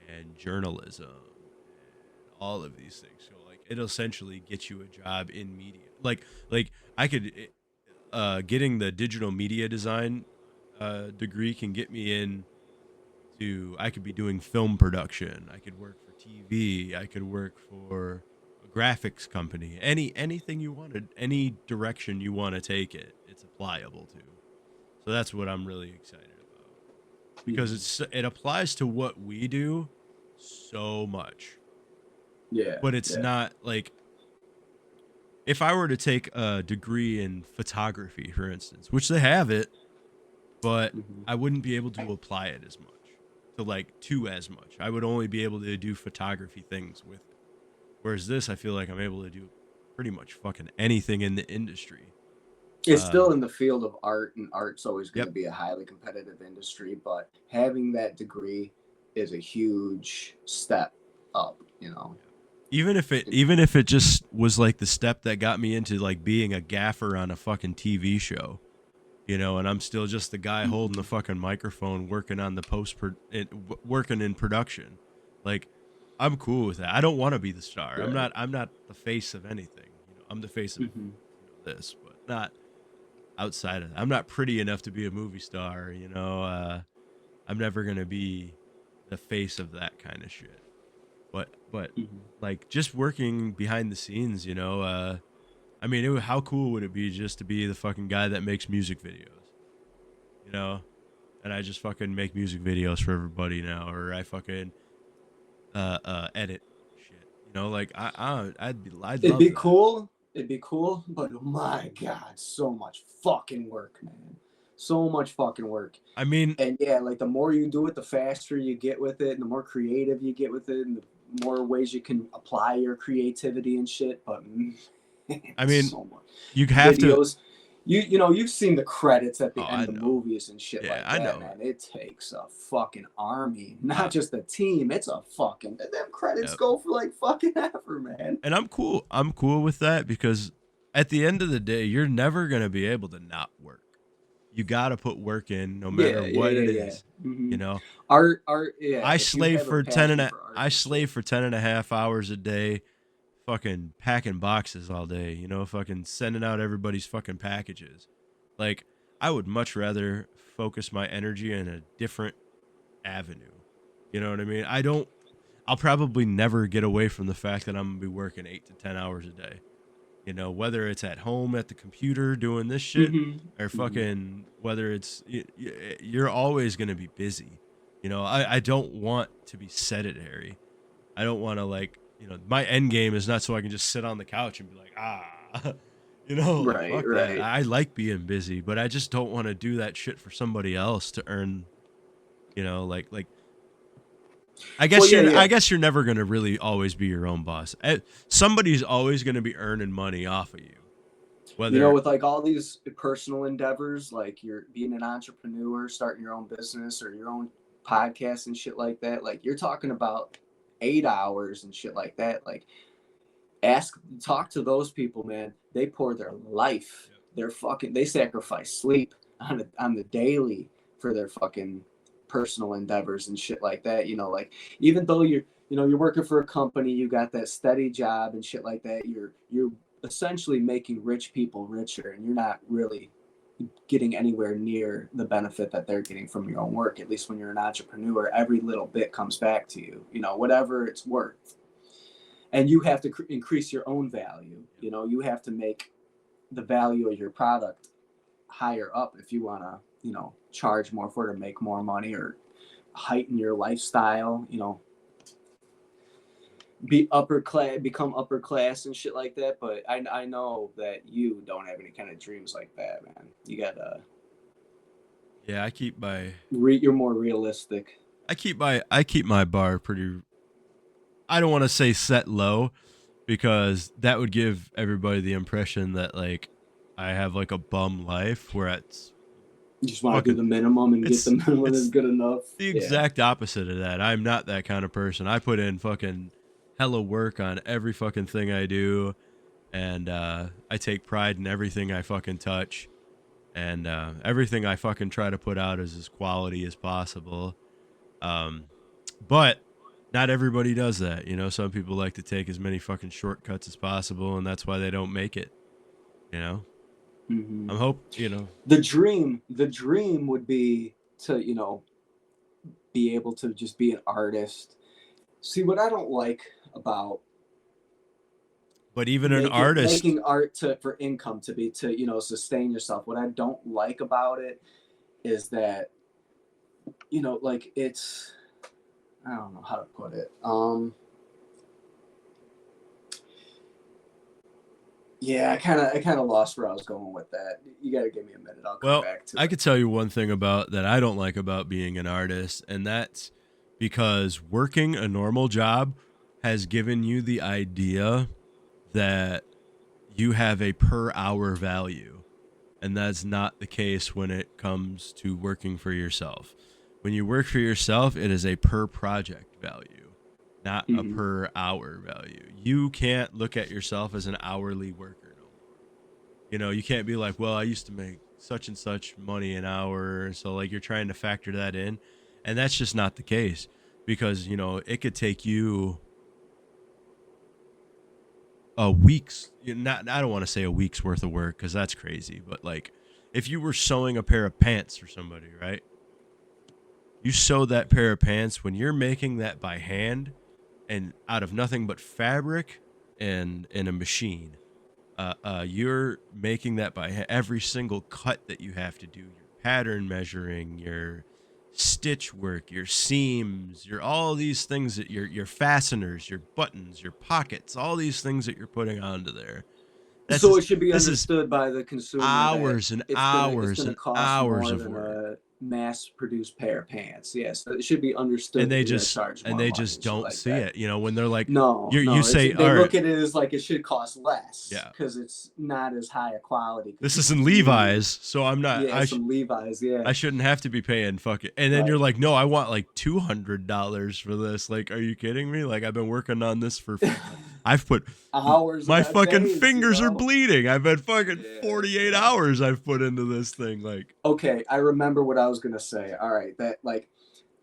and journalism and all of these things. So it'll essentially get you a job in media. I could getting the digital media design degree can get me in to, I could be doing film production. I could work for TV. I could work for a graphics company. Anything you wanted, any direction you want to take it, it's applicable to. So that's what I'm really excited about because it applies to what we do so much. Yeah. But it's not if I were to take a degree in photography, for instance, which they have it, but Mhm. I wouldn't be able to apply it as much to as much. I would only be able to do photography things with it. Whereas this, I feel like I'm able to do pretty much fucking anything in the industry. It's still in the field of art, and art's always going to Yep. be a highly competitive industry. But having that degree is a huge step up. You know. Even if it just was like the step that got me into like being a gaffer on a fucking TV show, and I'm still just the guy holding the fucking microphone working on the working in production. Like, I'm cool with that. I don't want to be the star. Right. I'm not the face of anything. I'm the face of Mhm. this, but not outside of that. I'm not pretty enough to be a movie star, I'm never going to be the face of that kind of shit. But Mhm. like just working behind the scenes, I mean, how cool would it be just to be the fucking guy that makes music videos, you know? And I just fucking make music videos for everybody now, or I fucking edit shit, like I'd It'd love be that. cool. It'd be cool, but oh my god, so much fucking work, man. So much fucking work. I mean, And yeah, like the more you do it, the faster you get with it, and the more creative you get with it, and the more ways you can apply your creativity and shit. But man, I it's mean, so much you have to. videos. You've seen the credits at Oh, the I end of know. movies and shit Yeah, like I that, know. man. It takes a fucking army, not Uh, just a team. It's a fucking them credits yeah. go for like fucking ever, man. And I'm cool. I'm cool with that because at the end of the day, you're never gonna be able to not work. You gotta put work in, no matter Yeah, yeah, what yeah, it yeah. is. hmm You know, art. Yeah, I if you slave have a for ten and passion a for art I and shit. slave for 10.5 hours a day, fucking packing boxes all day. Fucking sending out everybody's fucking packages. Like, I would much rather focus my energy in a different avenue. You know what I mean? I'll probably never get away from the fact that I'm gonna be working 8 to 10 hours a day. Whether it's at home at the computer doing this shit, hmm or hmm fucking whether it's you're always gonna be busy. I don't want to be sedentary. I don't want to my end game is not so I can just sit on the couch and be like like Right, fuck that. right. I like being busy, but I just don't want to do that shit for somebody else to earn. Like Well, yeah, I yeah. guess you're never gonna really always be your own boss. Somebody's always gonna be earning money off of you. Whether With like all these personal endeavors, like you're being an entrepreneur, starting your own business or your own podcast and shit like that, like you're talking about 8 hours and shit like that. Like talk to those people, man. They pour their life, they sacrifice sleep on the daily for their fucking personal endeavors and shit like that. Like even though you're working for a company, you got that steady job and shit like that. You're essentially making rich people richer, and you're not really getting anywhere near the benefit that they're getting from your own work. At least when you're an entrepreneur, every little bit comes back to you. Whatever it's worth, and you have to increase your own value. You have to make the value of your product higher up if you want to charge more for it or make more money or heighten your lifestyle, become upper class and shit like that. But I know that you don't have any kind of dreams like that, man. You gotta yeah, you're more realistic. I keep my bar pretty. I don't want to say set low because that would give everybody the impression that like I have like a bum life where You just want to do fucking the minimum and get the minimum is it's good enough. the Yeah. exact opposite of that. I'm not that kind of person. I put in fucking hella work on every fucking thing I do, and I take pride in everything I fucking touch, and everything I fucking try to put out is as quality as possible. Um, but not everybody does that. Some people like to take as many fucking shortcuts as possible, and that's why they don't make it. You know, hmm I'm hope. the dream would be to be able to just be an artist. See, what I don't like about But even an making artist, making art for income to be to sustain yourself, what I don't like about it is that like it's, I don't know how to put it. Yeah, I kind of lost where I was going with that. You got to give me a minute. I'll come Well, back to I it. could tell you one thing about that I don't like about being an artist, and that's because working a normal job has given you the idea that you have a per hour value. And that's not the case when it comes to working for yourself. When you work for yourself, it is a per project value, not a Mhm. per hour value. You can't look at yourself as an hourly worker no more. You know, you can't be like, well, I used to make such and such money an hour. So, like, you're trying to factor that in. And that's just not the case because, you know, it could take you a week's, not, I don't want to say a week's worth of work because that's crazy. But, like, if you were sewing a pair of pants for somebody, right? You sew that pair of pants when you're making that by hand and out of nothing but fabric and in a machine. You're making that by every single cut that you have to do, your pattern measuring, your stitch work, your seams, your all these things that your fasteners, your buttons, your pockets, all these things that you're putting onto there. That's So just, it should be this is understood by the consumer that hours and it's hours gonna and cost hours more of than work. a mass-produced pair of pants. Yes, it should be understood and that they you're gonna just charge and more they money just and shit don't like see that. it, you know, when they're like, No, you no, say, they all right, look at it as like it should cost less yeah, because it's not as high a quality. 'Cause this people isn't do, Levi's, so I'm not, yeah, some Levi's, yeah, I shouldn't have to be paying fuck it. And then you're right. like, no, I want like $200 for this. Like, are you kidding me? Like, I've been working on this for I've put Hours my and fucking days, you fingers are know. bleeding. I've been fucking Yeah, 48 yeah. hours I've put into this thing. Like, Okay, I remember what I was gonna say. All right, that like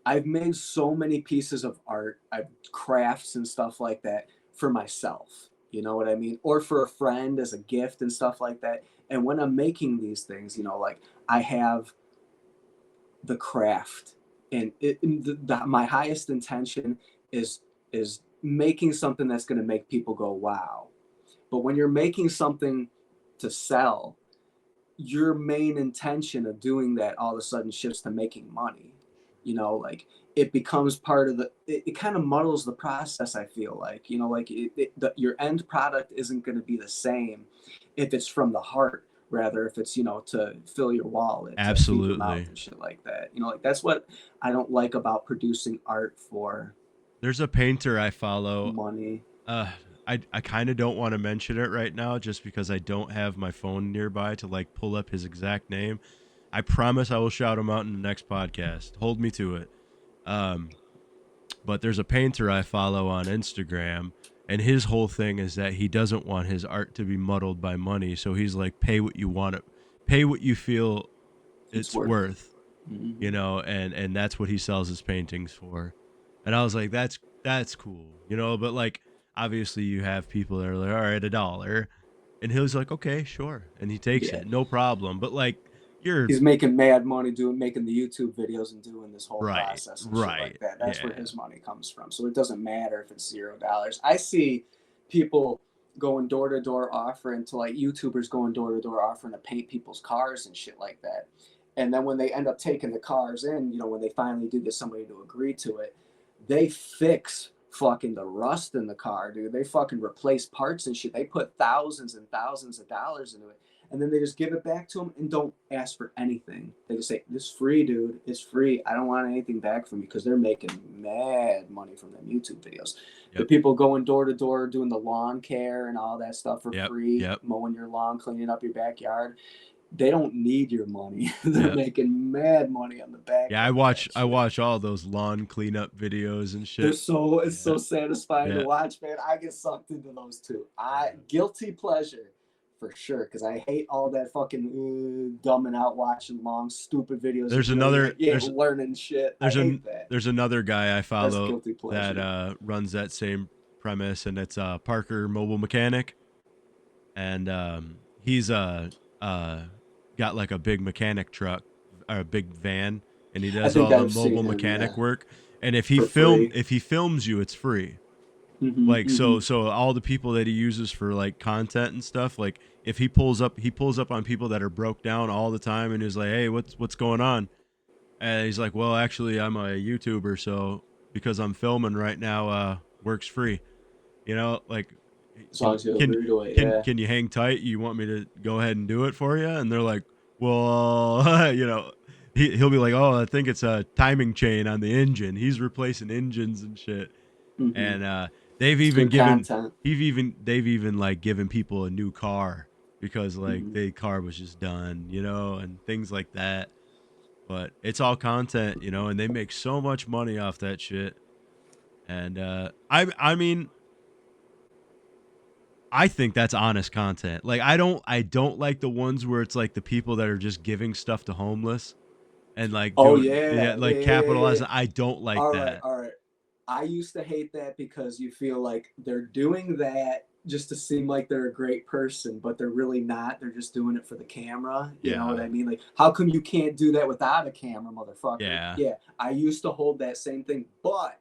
I've made so many pieces of art, I've crafts and stuff like that for myself. You know what I mean? Or for a friend as a gift and stuff like that. And when I'm making these things, you know, like I have the craft, and my highest intention is making something that's going to make people go wow. But when you're making something to sell, your main intention of doing that all of a sudden shifts to making money. You know, like it becomes part of it kind of muddles the process. I feel like, you know, like your end product isn't going to be the same if it's from the heart, rather if it's, you know, to fill your wallet, to feed your mouth absolutely. and shit like that. You know, like that's what I don't like about producing art for There's a painter I follow. money. Uh, I kind of don't want to mention it right now just because I don't have my phone nearby to like pull up his exact name. I promise I will shout him out in the next podcast. Hold me to it. Um, but there's a painter I follow on Instagram, and his whole thing is that he doesn't want his art to be muddled by money. So he's like, pay what you want it, pay what you feel It's it's worth. worth, you Mm-hmm. know, and that's what he sells his paintings for. And I was like, that's cool, you know, but like obviously you have people that are like, all right, $1. And he was like, okay, sure. And he takes Yeah. it, no problem. But like you're He's making mad money making the YouTube videos and doing this whole right, process and shit like right. that. That's where Yeah. his money comes from. So it doesn't matter if it's $0. I see people going door to door offering to like YouTubers going door to door offering to paint people's cars and shit like that. And then when they end up taking the cars in, you know, when they finally do get somebody to agree to it, they fix fucking the rust in the car, dude. They fucking replace parts and shit. They put thousands and thousands of dollars into it, and then they just give it back to them and don't ask for anything. They just say, "This is free, dude. It's free. I don't want anything back from you," because they're making mad money from them YouTube videos. The Yep. people going door to door doing the lawn care and all that stuff for Yep. free, Yep. mowing your lawn, cleaning up your backyard. They don't need your money. They're Yep. making mad money on the back Yeah, end of that I shit. watch all those lawn cleanup videos and They're shit. so it's Yeah. so satisfying Yeah. to watch, man. I get sucked into those too. Guilty pleasure for sure, because I hate all that fucking dumbing out, watching long stupid videos. There's Of really, another you ain't learning shit. I hate that. there's another guy I That's follow guilty that pleasure. runs that same premise, and it's Parker Mobile Mechanic, and he's uh got like a big mechanic truck or a big van, and he I does think all the I've mobile seen him, yeah, mechanic work. And for free. if he films you, it's free. Mm-hmm, Like mm-hmm. so all the people that he uses for like content and stuff, like if he pulls up on people that are broke down all the time, and he's like, hey, what's going on? And he's like, well, actually, I'm a YouTuber, so because I'm filming right now, work's free. You know, like As long as you can agree to it, can yeah. can you hang tight? You want me to go ahead and do it for you? And they're like, well, he'll be like, oh, I think it's a timing chain on the engine. He's replacing engines and shit. Mm-hmm. And they've It's even good given content. they've even like given people a new car because like Mm-hmm. the car was just done, and things like that. But it's all content, and they make so much money off that shit. And I mean, I think that's honest content. Like I don't like the ones where it's like the people that are just giving stuff to homeless and like Oh doing yeah, yeah, like yeah, yeah, yeah. capitalizing. I don't like All right, that. all right. I used to hate that because you feel like they're doing that just to seem like they're a great person, but they're really not. They're just doing it for the camera. You know what Yeah. I mean? Like, how come you can't do that without a camera, motherfucker? Yeah. Yeah, I used to hold that same thing, but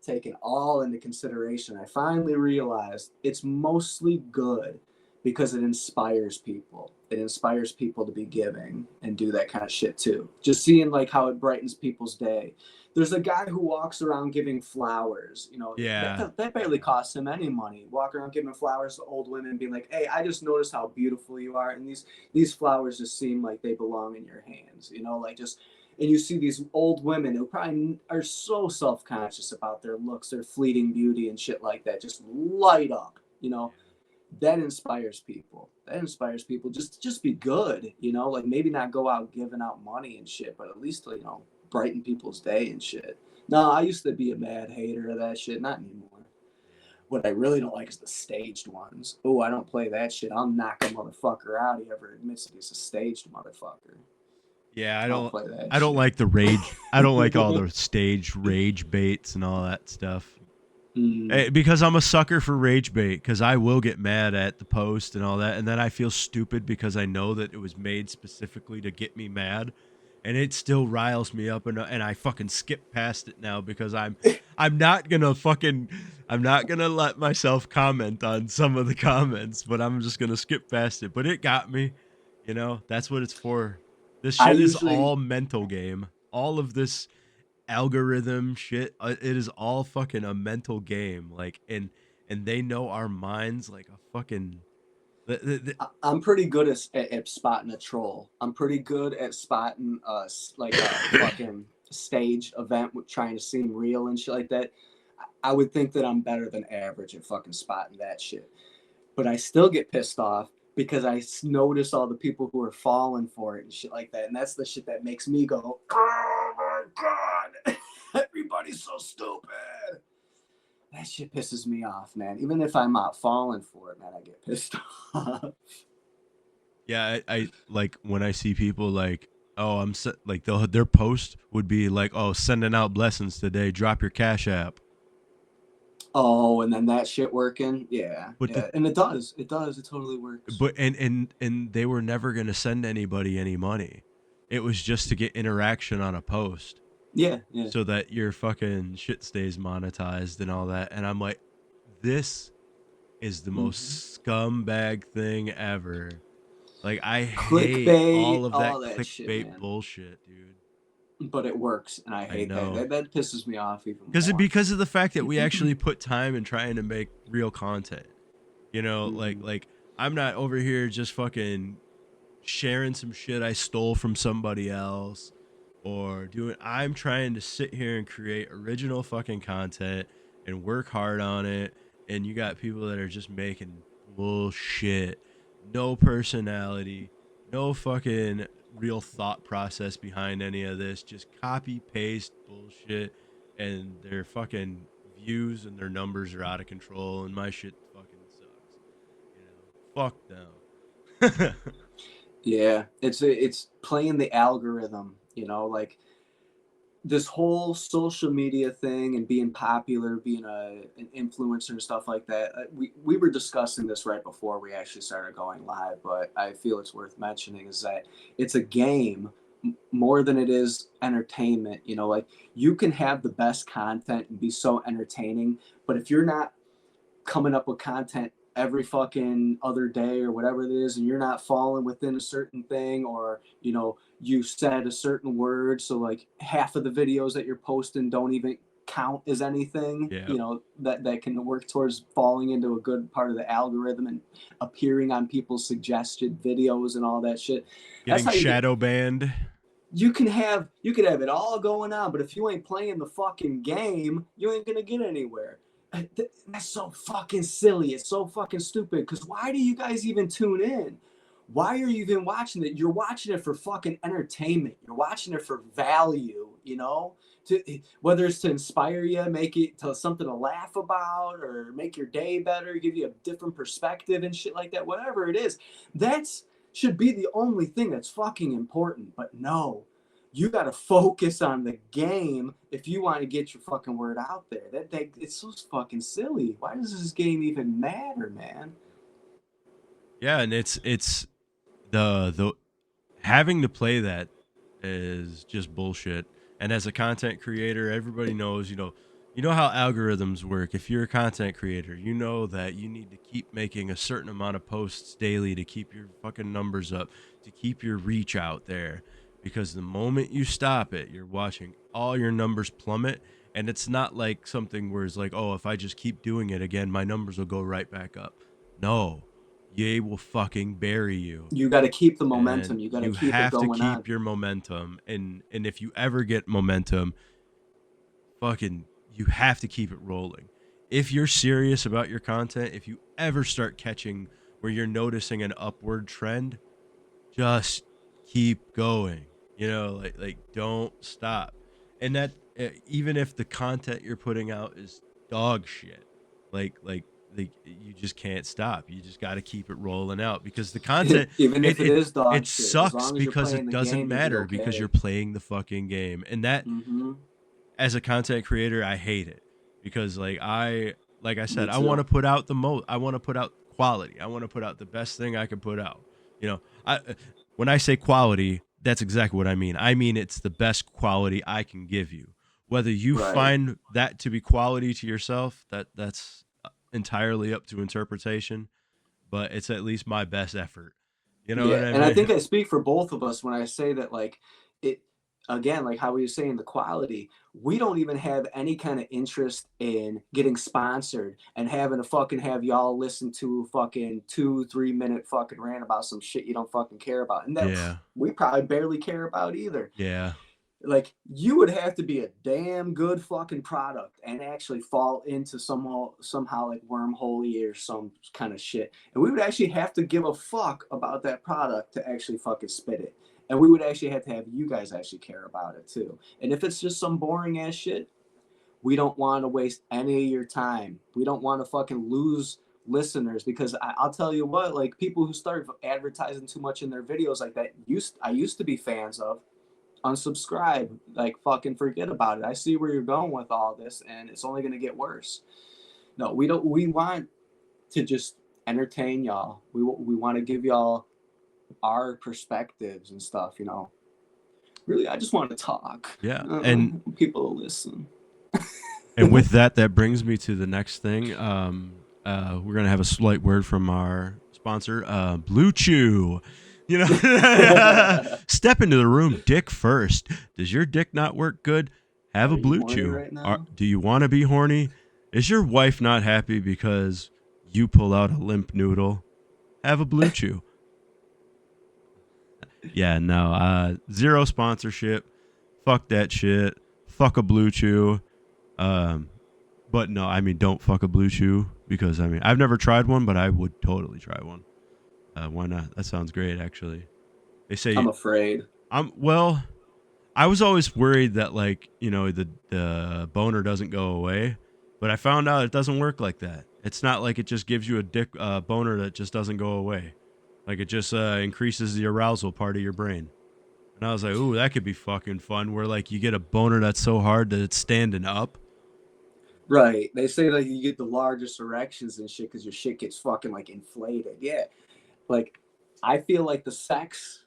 taking all into consideration, I finally realized it's mostly good because it inspires people. It inspires people to be giving and do that kind of shit too. Just seeing like how it brightens people's day. There's a guy who walks around giving flowers. Yeah. That barely costs him any money. Walk around giving flowers to old women, being like, "Hey, I just noticed how beautiful you are, and these flowers just seem like they belong in your hands." Like just and you see these old women who probably are so self-conscious about their looks, their fleeting beauty and shit like that, just light up. That inspires people. That inspires people just be good. Like maybe not go out giving out money and shit, but at least brighten people's day and shit. No, I used to be a mad hater of that shit, not anymore. What I really don't like is the staged ones. Oh, I don't play that shit. I'll knock a motherfucker out if he ever admits that he's a staged motherfucker. Yeah, I don't play that I don't shit. like the rage. I don't like all the staged rage baits and all that stuff. Because I'm a sucker for rage bait because I will get mad at the post and all that, and then I feel stupid because I know that it was made specifically to get me mad, and it still riles me up, and I fucking skip past it now because I'm not gonna let myself comment on some of the comments, but I'm just gonna skip past it. But it got me, that's what it's for. This I shit is usually all mental game. All of this algorithm shit, it is all fucking a mental game. Like, and they know our minds like a fucking. I'm pretty good at spotting a troll. I'm pretty good at spotting like a fucking stage event with trying to seem real and shit like that. I would think that I'm better than average at fucking spotting that shit. But I still get pissed off because I notice all the people who are falling for it and shit like that. And that's the shit that makes me go, oh my God, everybody's so stupid. That shit pisses me off, man. Even if I'm not falling for it, man, I get pissed off. Yeah, I like when I see people like, oh, like their post would be like, oh, sending out blessings today. Drop your Cash App. Oh, and then that shit working, yeah, But yeah, and it does, it totally works. and they were never gonna send anybody any money. It was just to get interaction on a post. Yeah, yeah. So that your fucking shit stays monetized and all that. And I'm like, this is the most scumbag thing ever. Like, I hate all Clickbait, of that all that shit, clickbait man. bullshit, dude. But it works, and I I hate that. know. That pisses me off even Because more. because of the fact that we actually put time in trying to make real content. Mhm. Like I'm not over here just fucking sharing some shit I stole from somebody else or doing. I'm trying to sit here and create original fucking content and work hard on it, and you got people that are just making bullshit, no personality, no fucking real thought process behind any of this, just copy paste bullshit, and their fucking views and their numbers are out of control, and my shit fucking sucks. Fuck them. Yeah, it's playing the algorithm, like this whole social media thing and being popular, being an influencer and stuff like that. We were discussing this right before we actually started going live, but I feel it's worth mentioning is that it's a game more than it is entertainment. Like you can have the best content and be so entertaining, but if you're not coming up with content every fucking other day or whatever it is, and you're not falling within a certain thing, or you said a certain word, so like half of the videos that you're posting don't even count as anything, Yeah. you know, that can work towards falling into a good part of the algorithm and appearing on people's suggested videos and all that shit. Getting shadow banned. You could have it all going on, but if you ain't playing the fucking game, you ain't gonna get anywhere. That's so fucking silly. It's so fucking stupid. Because why do you guys even tune in? Why are you even watching it? You're watching it for fucking entertainment. You're watching it for value, you know? Whether it's to inspire you, make it to something to laugh about, or make your day better, give you a different perspective and shit like that. Whatever it is, that's should be the only thing that's fucking important. But no, you got to focus on the game if you want to get your fucking word out there. It's so fucking silly. Why does this game even matter, man? Yeah, and it's the having to play that is just bullshit. And as a content creator, everybody knows, you know how algorithms work. If you're a content creator, you know that you need to keep making a certain amount of posts daily to keep your fucking numbers up, to keep your reach out there. Because the moment you stop it, you're watching all your numbers plummet. And it's not like something where it's like, oh, if I just keep doing it again, my numbers will go right back up. No, EA will fucking bury you. You got to keep the momentum. And You got to you keep it have to going on. keep your momentum. And if you ever get momentum, fucking, you have to keep it rolling. If you're serious about your content, if you ever start catching where you're noticing an upward trend, just keep going. You know, like don't stop. And that even if the content you're putting out is dog shit, like you just can't stop. You just got to keep it rolling out because the content, even if it is dog it shit, sucks as long as you're because playing it the doesn't game, it'll be matter because okay. you're playing the fucking game. And that, as a content creator, I hate it because like I said, I want to put out I want to put out quality. I want to put out the best thing I can put out. You know, when I say quality, that's exactly what I mean. I mean, it's the best quality I can give you. Whether you find that to be quality to yourself, that's entirely up to interpretation, but it's at least my best effort. You know what I mean? And I think I speak for both of us when I say that, like, it, again, like how we were saying the quality, we don't even have any kind of interest in getting sponsored and having to fucking have y'all listen to fucking 2-3 minute fucking rant about some shit you don't fucking care about. And that we probably barely care about either. Yeah. Like, you would have to be a damn good fucking product and actually fall into somehow like wormhole or some kind of shit. And we would actually have to give a fuck about that product to actually fucking spit it. And we would actually have to have you guys actually care about it too. And if it's just some boring ass shit, we don't want to waste any of your time. We don't want to fucking lose listeners because I'll tell you what, like people who start advertising too much in their videos like that, I used to be fans of. Unsubscribe, like fucking forget about it. I see where you're going with all this and it's only going to get worse. No, we want to just entertain y'all. We want to give y'all our perspectives and stuff, you know. Really, I just want to talk. Yeah. And people will listen. And with that brings me to the next thing. We're going to have a slight word from our sponsor, Blue Chew. You know, step into the room, dick first. Does your dick not work good? Have a Blue Chew. Right Do you want to be horny? Is your wife not happy because you pull out a limp noodle? Have a Blue Chew. Yeah, no, zero sponsorship. Fuck that shit. Fuck a Blue Chew. But no, I mean, don't fuck a Blue Chew because I mean, I've never tried one, but I would totally try one. Why not? That sounds great, actually. They say I'm afraid. Well, I was always worried that like, you know, the boner doesn't go away, but I found out it doesn't work like that. It's not like it just gives you a dick boner that just doesn't go away. Like it just increases the arousal part of your brain. And I was like, ooh, that could be fucking fun. Where like you get a boner that's so hard that it's standing up. Right. They say like you get the largest erections and shit because your shit gets fucking like inflated. Yeah. Like, I feel like the sex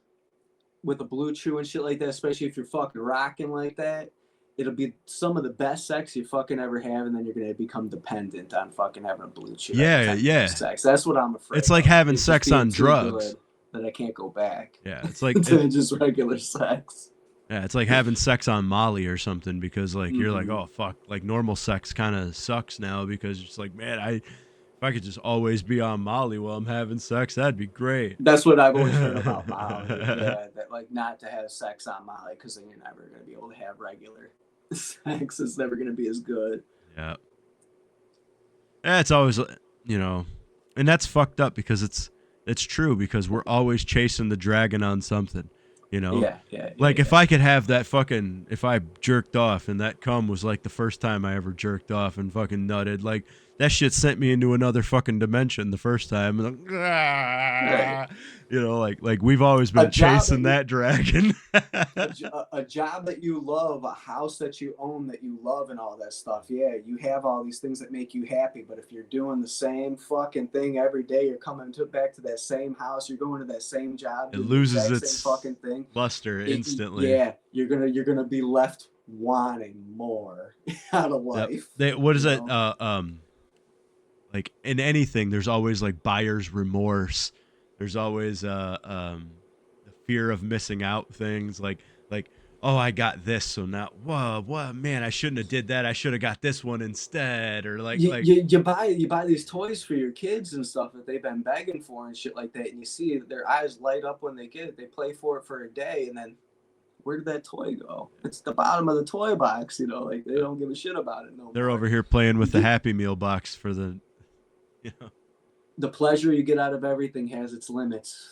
with a Blue Chew and shit like that, especially if you're fucking rocking like that, it'll be some of the best sex you fucking ever have, and then you're gonna become dependent on fucking having a Blue Chew. Yeah. Sex. That's what I'm afraid. It's like having sex on drugs. That I can't go back. Yeah, it's like to just regular sex. Yeah, it's like having sex on Molly or something because like you're like, oh fuck, like normal sex kind of sucks now because it's like, man, if I could just always be on Molly while I'm having sex, that'd be great. That's what I've always heard about Molly. Yeah, that like not to have sex on Molly because then you're never gonna be able to have regular sex. It's never gonna be as good. Yeah. It's always, and that's fucked up because it's true because we're always chasing the dragon on something, Yeah. Like if I could have that fucking, if I jerked off and that cum was like the first time I ever jerked off and fucking nutted, like that shit sent me into another fucking dimension the first time. Like, Right. like we've always been chasing that dragon. a job that you love, a house that you own that you love, and all that stuff. Yeah, you have all these things that make you happy. But if you're doing the same fucking thing every day, you're coming back to that same house, you're going to that same job, It loses the its same fucking thing. luster instantly. Yeah, you're gonna be left wanting more out of life. What is that? Like in anything, there's always like buyer's remorse. There's always the fear of missing out things like oh, I got this, so now whoa man, I shouldn't have did that. I should have got this one instead, or you buy these toys for your kids and stuff that they've been begging for and shit like that, and you see their eyes light up when they get it. They play for it for a day, and then where did that toy go? It's the bottom of the toy box, like they don't give a shit about it no more. They're over here playing with the Happy Meal box for the the pleasure you get out of everything has its limits.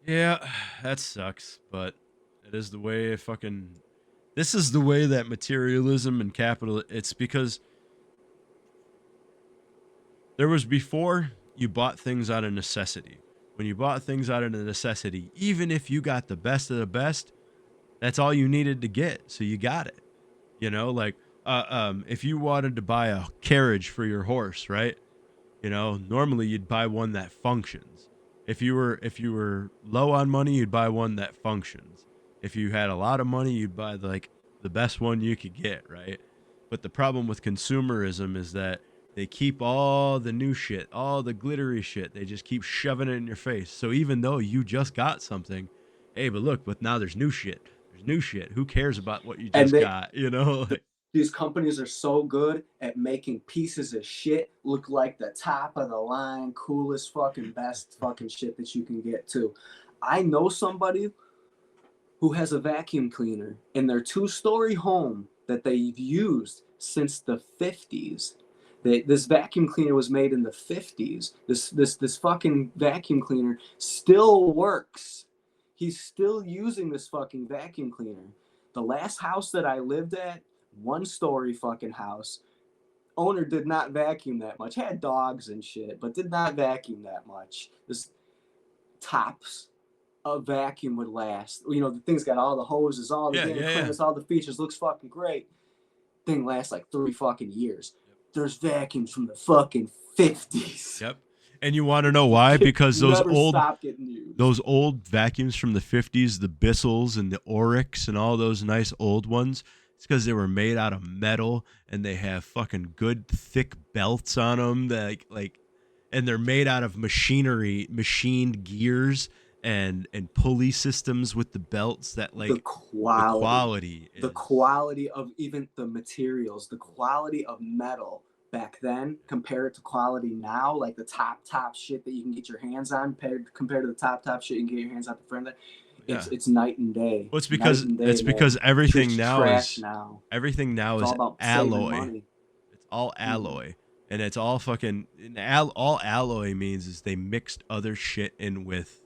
Yeah, that sucks, but it is the way this is the way that materialism and capital, it's because there was before you bought things out of necessity. When you bought things out of necessity, even if you got the best of the best, that's all you needed to get, so you got it. If you wanted to buy a carriage for your horse, right? Normally you'd buy one that functions. If you were low on money, you'd buy one that functions. If you had a lot of money, you'd buy the best one you could get, right? But the problem with consumerism is that they keep all the new shit, all the glittery shit. They just keep shoving it in your face. So even though you just got something, hey, but now there's new shit. There's new shit. Who cares about what you just got? These companies are so good at making pieces of shit look like the top of the line, coolest fucking best fucking shit that you can get too. I know somebody who has a vacuum cleaner in their 2-story home that they've used since the 50s. This vacuum cleaner was made in the 50s. This fucking vacuum cleaner still works. He's still using this fucking vacuum cleaner. The last house that I lived at, 1-story fucking house, owner did not vacuum that much. Had dogs and shit, but did not vacuum that much. This tops a vacuum would last. The thing's got all the hoses, all the cleaners, all the features, looks fucking great. Thing lasts like 3 fucking years. There's vacuums from the fucking 50s. Yep. And you want to know why? Because those old vacuums from the 50s, the Bissells and the Oryx and all those nice old ones, it's because they were made out of metal and they have fucking good thick belts on them and they're made out of machined gears and pulley systems with the belts that the quality of even the materials, the quality of metal back then compared to quality now, like the top shit that you can get your hands on compared to the top shit you can get your hands on the front of that. It's night and day. Well, because everything now is alloy. It's all alloy. And it's all fucking all alloy means is they mixed other shit in with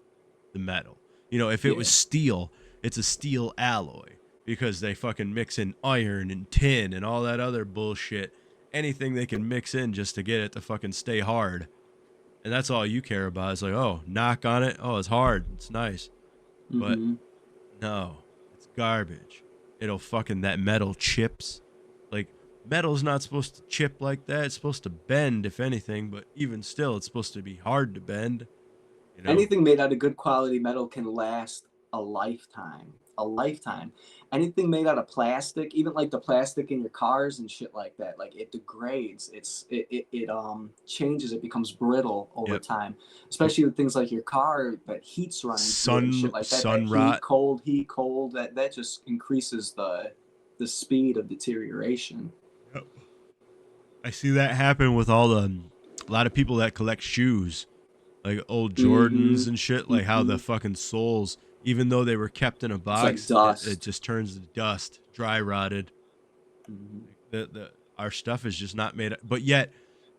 the metal. If it was steel, it's a steel alloy because they fucking mix in iron and tin and all that other bullshit. Anything they can mix in just to get it to fucking stay hard. And that's all you care about. It's like, oh, knock on it. Oh, it's hard. It's nice. But no, it's garbage. That metal chips. Like, metal's not supposed to chip like that. It's supposed to bend, if anything, but even still, it's supposed to be hard to bend. Anything made out of good quality metal can last a lifetime. A lifetime. Anything made out of plastic, even like the plastic in your cars and shit like that, like it degrades. It changes. It becomes brittle over time. Especially with things like your car that heat's running through it and shit like that. Sun That rot. heat, cold. That just increases the speed of deterioration. Yep. I see that happen with a lot of people that collect shoes, like old Jordans and shit. Like how the fucking soles, even though they were kept in a box, it just turns to dust, dry rotted. Our stuff is just not made. But yet,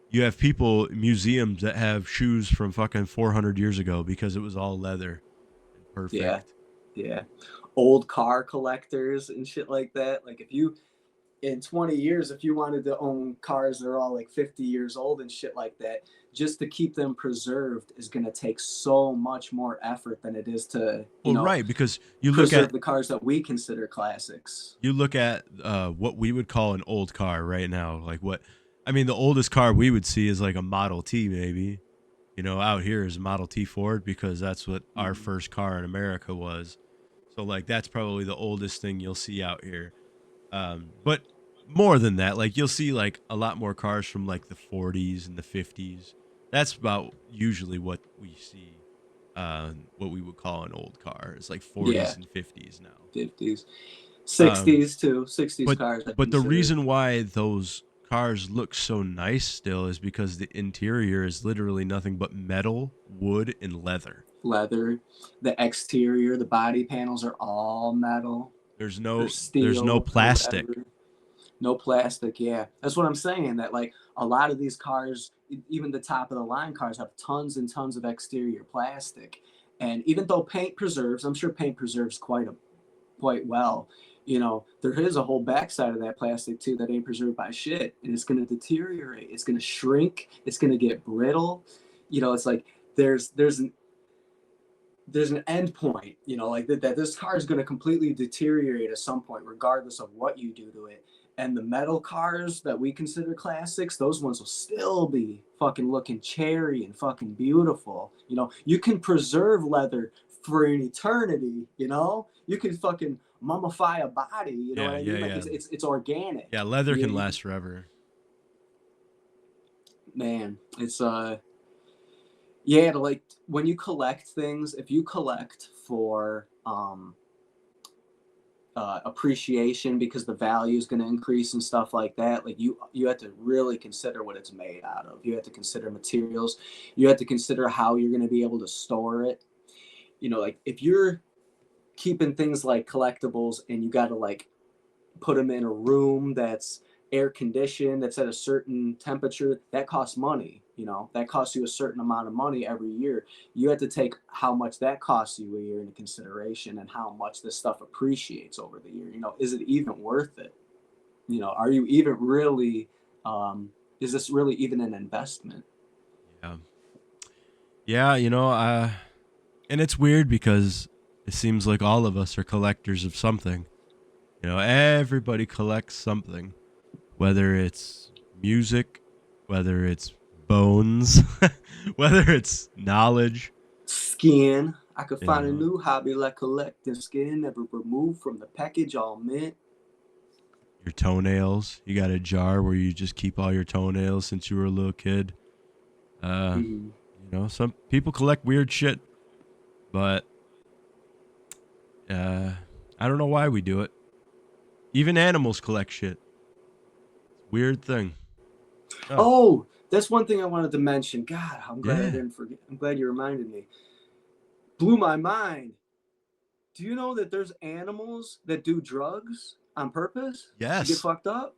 you have museums that have shoes from fucking 400 years ago because it was all leather and perfect. Yeah. Old car collectors and shit like that. Like if you, in 20 years, if you wanted to own cars that are all like 50 years old and shit like that, just to keep them preserved is going to take so much more effort than it is to, right, because you look preserve at the cars that we consider classics. You look at what we would call an old car right now. The oldest car we would see is like a Model T, maybe. Out here is a Model T Ford because that's what our first car in America was. So like that's probably the oldest thing you'll see out here. But more than that, like you'll see like a lot more cars from like the 40s and the 50s. That's about usually what we see. What we would call an old car. It's like 40s and 50s now. 50s. 60s too. 60s cars. But the reason why those cars look so nice still is because the interior is literally nothing but metal, wood, and leather. The exterior, the body panels are all metal. There's no plastic. No plastic, yeah. That's what I'm saying, that like a lot of these cars, even the top of the line cars, have tons and tons of exterior plastic. And even though paint preserves, I'm sure paint preserves quite well, there is a whole backside of that plastic too that ain't preserved by shit. And it's going to deteriorate. It's going to shrink. It's going to get brittle. It's like there's an end point, like that this car is going to completely deteriorate at some point, regardless of what you do to it. And the metal cars that we consider classics, those ones will still be fucking looking cherry and fucking beautiful. You can preserve leather for an eternity, you can fucking mummify a body, what I mean? Like it's organic. Yeah, leather can last forever. Man, it's like when you collect things, if you collect for appreciation because the value is going to increase and stuff like that, like you have to really consider what it's made out of. You have to consider materials. You have to consider how you're going to be able to store it. Like if you're keeping things like collectibles and you got to like put them in a room that's air conditioned, that's at a certain temperature, that costs money. That costs you a certain amount of money every year. You have to take how much that costs you a year into consideration and how much this stuff appreciates over the year. Is it even worth it? Are you even really, is this really even an investment? Yeah, and it's weird because it seems like all of us are collectors of something. Everybody collects something, whether it's music, whether it's bones, whether it's knowledge, skin. I could find a new hobby like collecting skin, never removed from the package, all mint. Your toenails. You got a jar where you just keep all your toenails since you were a little kid. Some people collect weird shit, but I don't know why we do it. Even animals collect shit. Weird thing. Oh, that's one thing I wanted to mention. God, I'm glad I didn't forget. I'm glad you reminded me. Blew my mind. Do you know that there's animals that do drugs on purpose? Yes. To get fucked up?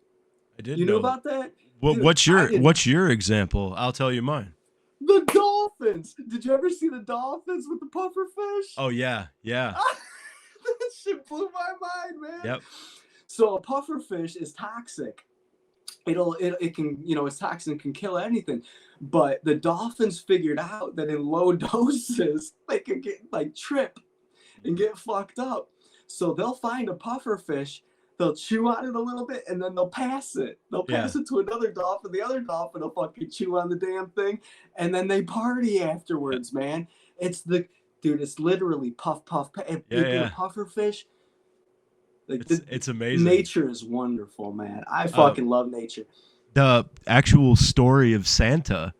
I did. You knew about that? Well, Dude, what's your example? I'll tell you mine. The dolphins. Did you ever see the dolphins with the pufferfish? Oh yeah. That shit blew my mind, man. Yep. So a pufferfish is toxic. It can, its toxin can kill anything. But the dolphins figured out that in low doses, they could get like trip and get fucked up. So they'll find a pufferfish, they'll chew on it a little bit, and then they'll pass it. They'll pass it to another dolphin. The other dolphin will fucking chew on the damn thing, and then they party afterwards, man. It's dude, it's literally puff, puff, puff. If Yeah, they get a yeah. puffer fish, like It's amazing. Nature is wonderful, man. I fucking love nature. The actual story of Santa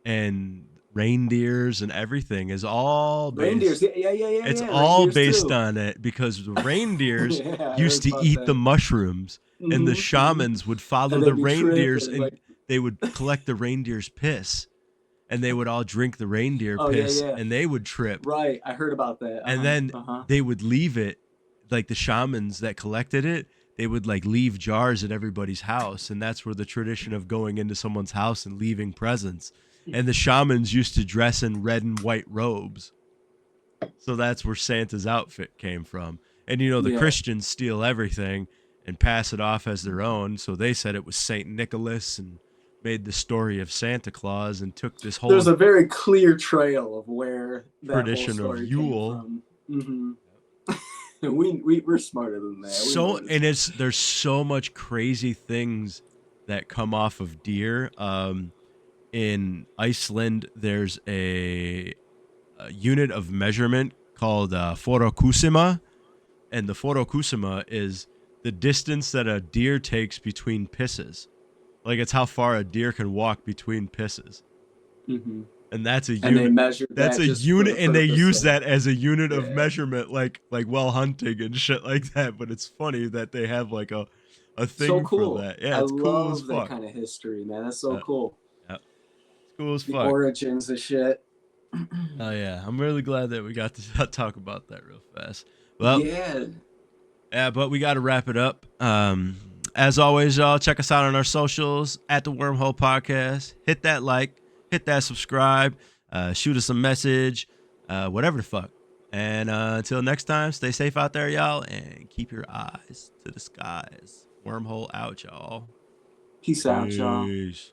and reindeers and everything is all Reindeers, based. yeah. It's Yeah. all Reindeers based too. on it because the reindeers Yeah, I used heard to about eat that. the mushrooms, and the Mhm, mhm. shamans would follow And the they'd be reindeers, tripping, and like, they would collect the reindeer's piss, and they would all drink the reindeer oh yeah, piss, yeah. and they would trip, Right, I heard about that. and then Uh-huh. they would leave it, like the shamans that collected it, they would like leave jars at everybody's house, and that's where the tradition of going into someone's house and leaving presents. And the shamans used to dress in red and white robes. So that's where Santa's outfit came from. And you know, the Yeah. Christians steal everything and pass it off as their own, so they said it was Saint Nicholas and made the story of Santa Claus and took this whole There's a very clear trail of where that whole tradition of story Yule. came from. We're smarter than that. We know So what and there's so much crazy things that come off of deer. In Iceland, there's a unit of measurement called forokusima, and the forokusima is the distance that a deer takes between pisses. Like it's how far a deer can walk between pisses. Mhm. And that's a And they unit. measured That's that a just for unit, the and they purpose use of- that as a unit of Yeah. measurement, like while hunting and shit like that. But it's funny that they have like a thing So cool. for that. Yeah, I it's cool as love that fuck. kind of history, man. That's so Yeah. cool. Yeah. It's cool as The fuck. origins of shit. Oh yeah, I'm really glad that we got to talk about that real fast. Well, Yeah. but we got to wrap it up. As always, y'all check us out on our socials at the Wormhole Podcast. Hit that like, hit that subscribe, shoot us a message, whatever the fuck. And until next time, stay safe out there, y'all, and keep your eyes to the skies. Wormhole out, y'all. Peace out, y'all. Peace.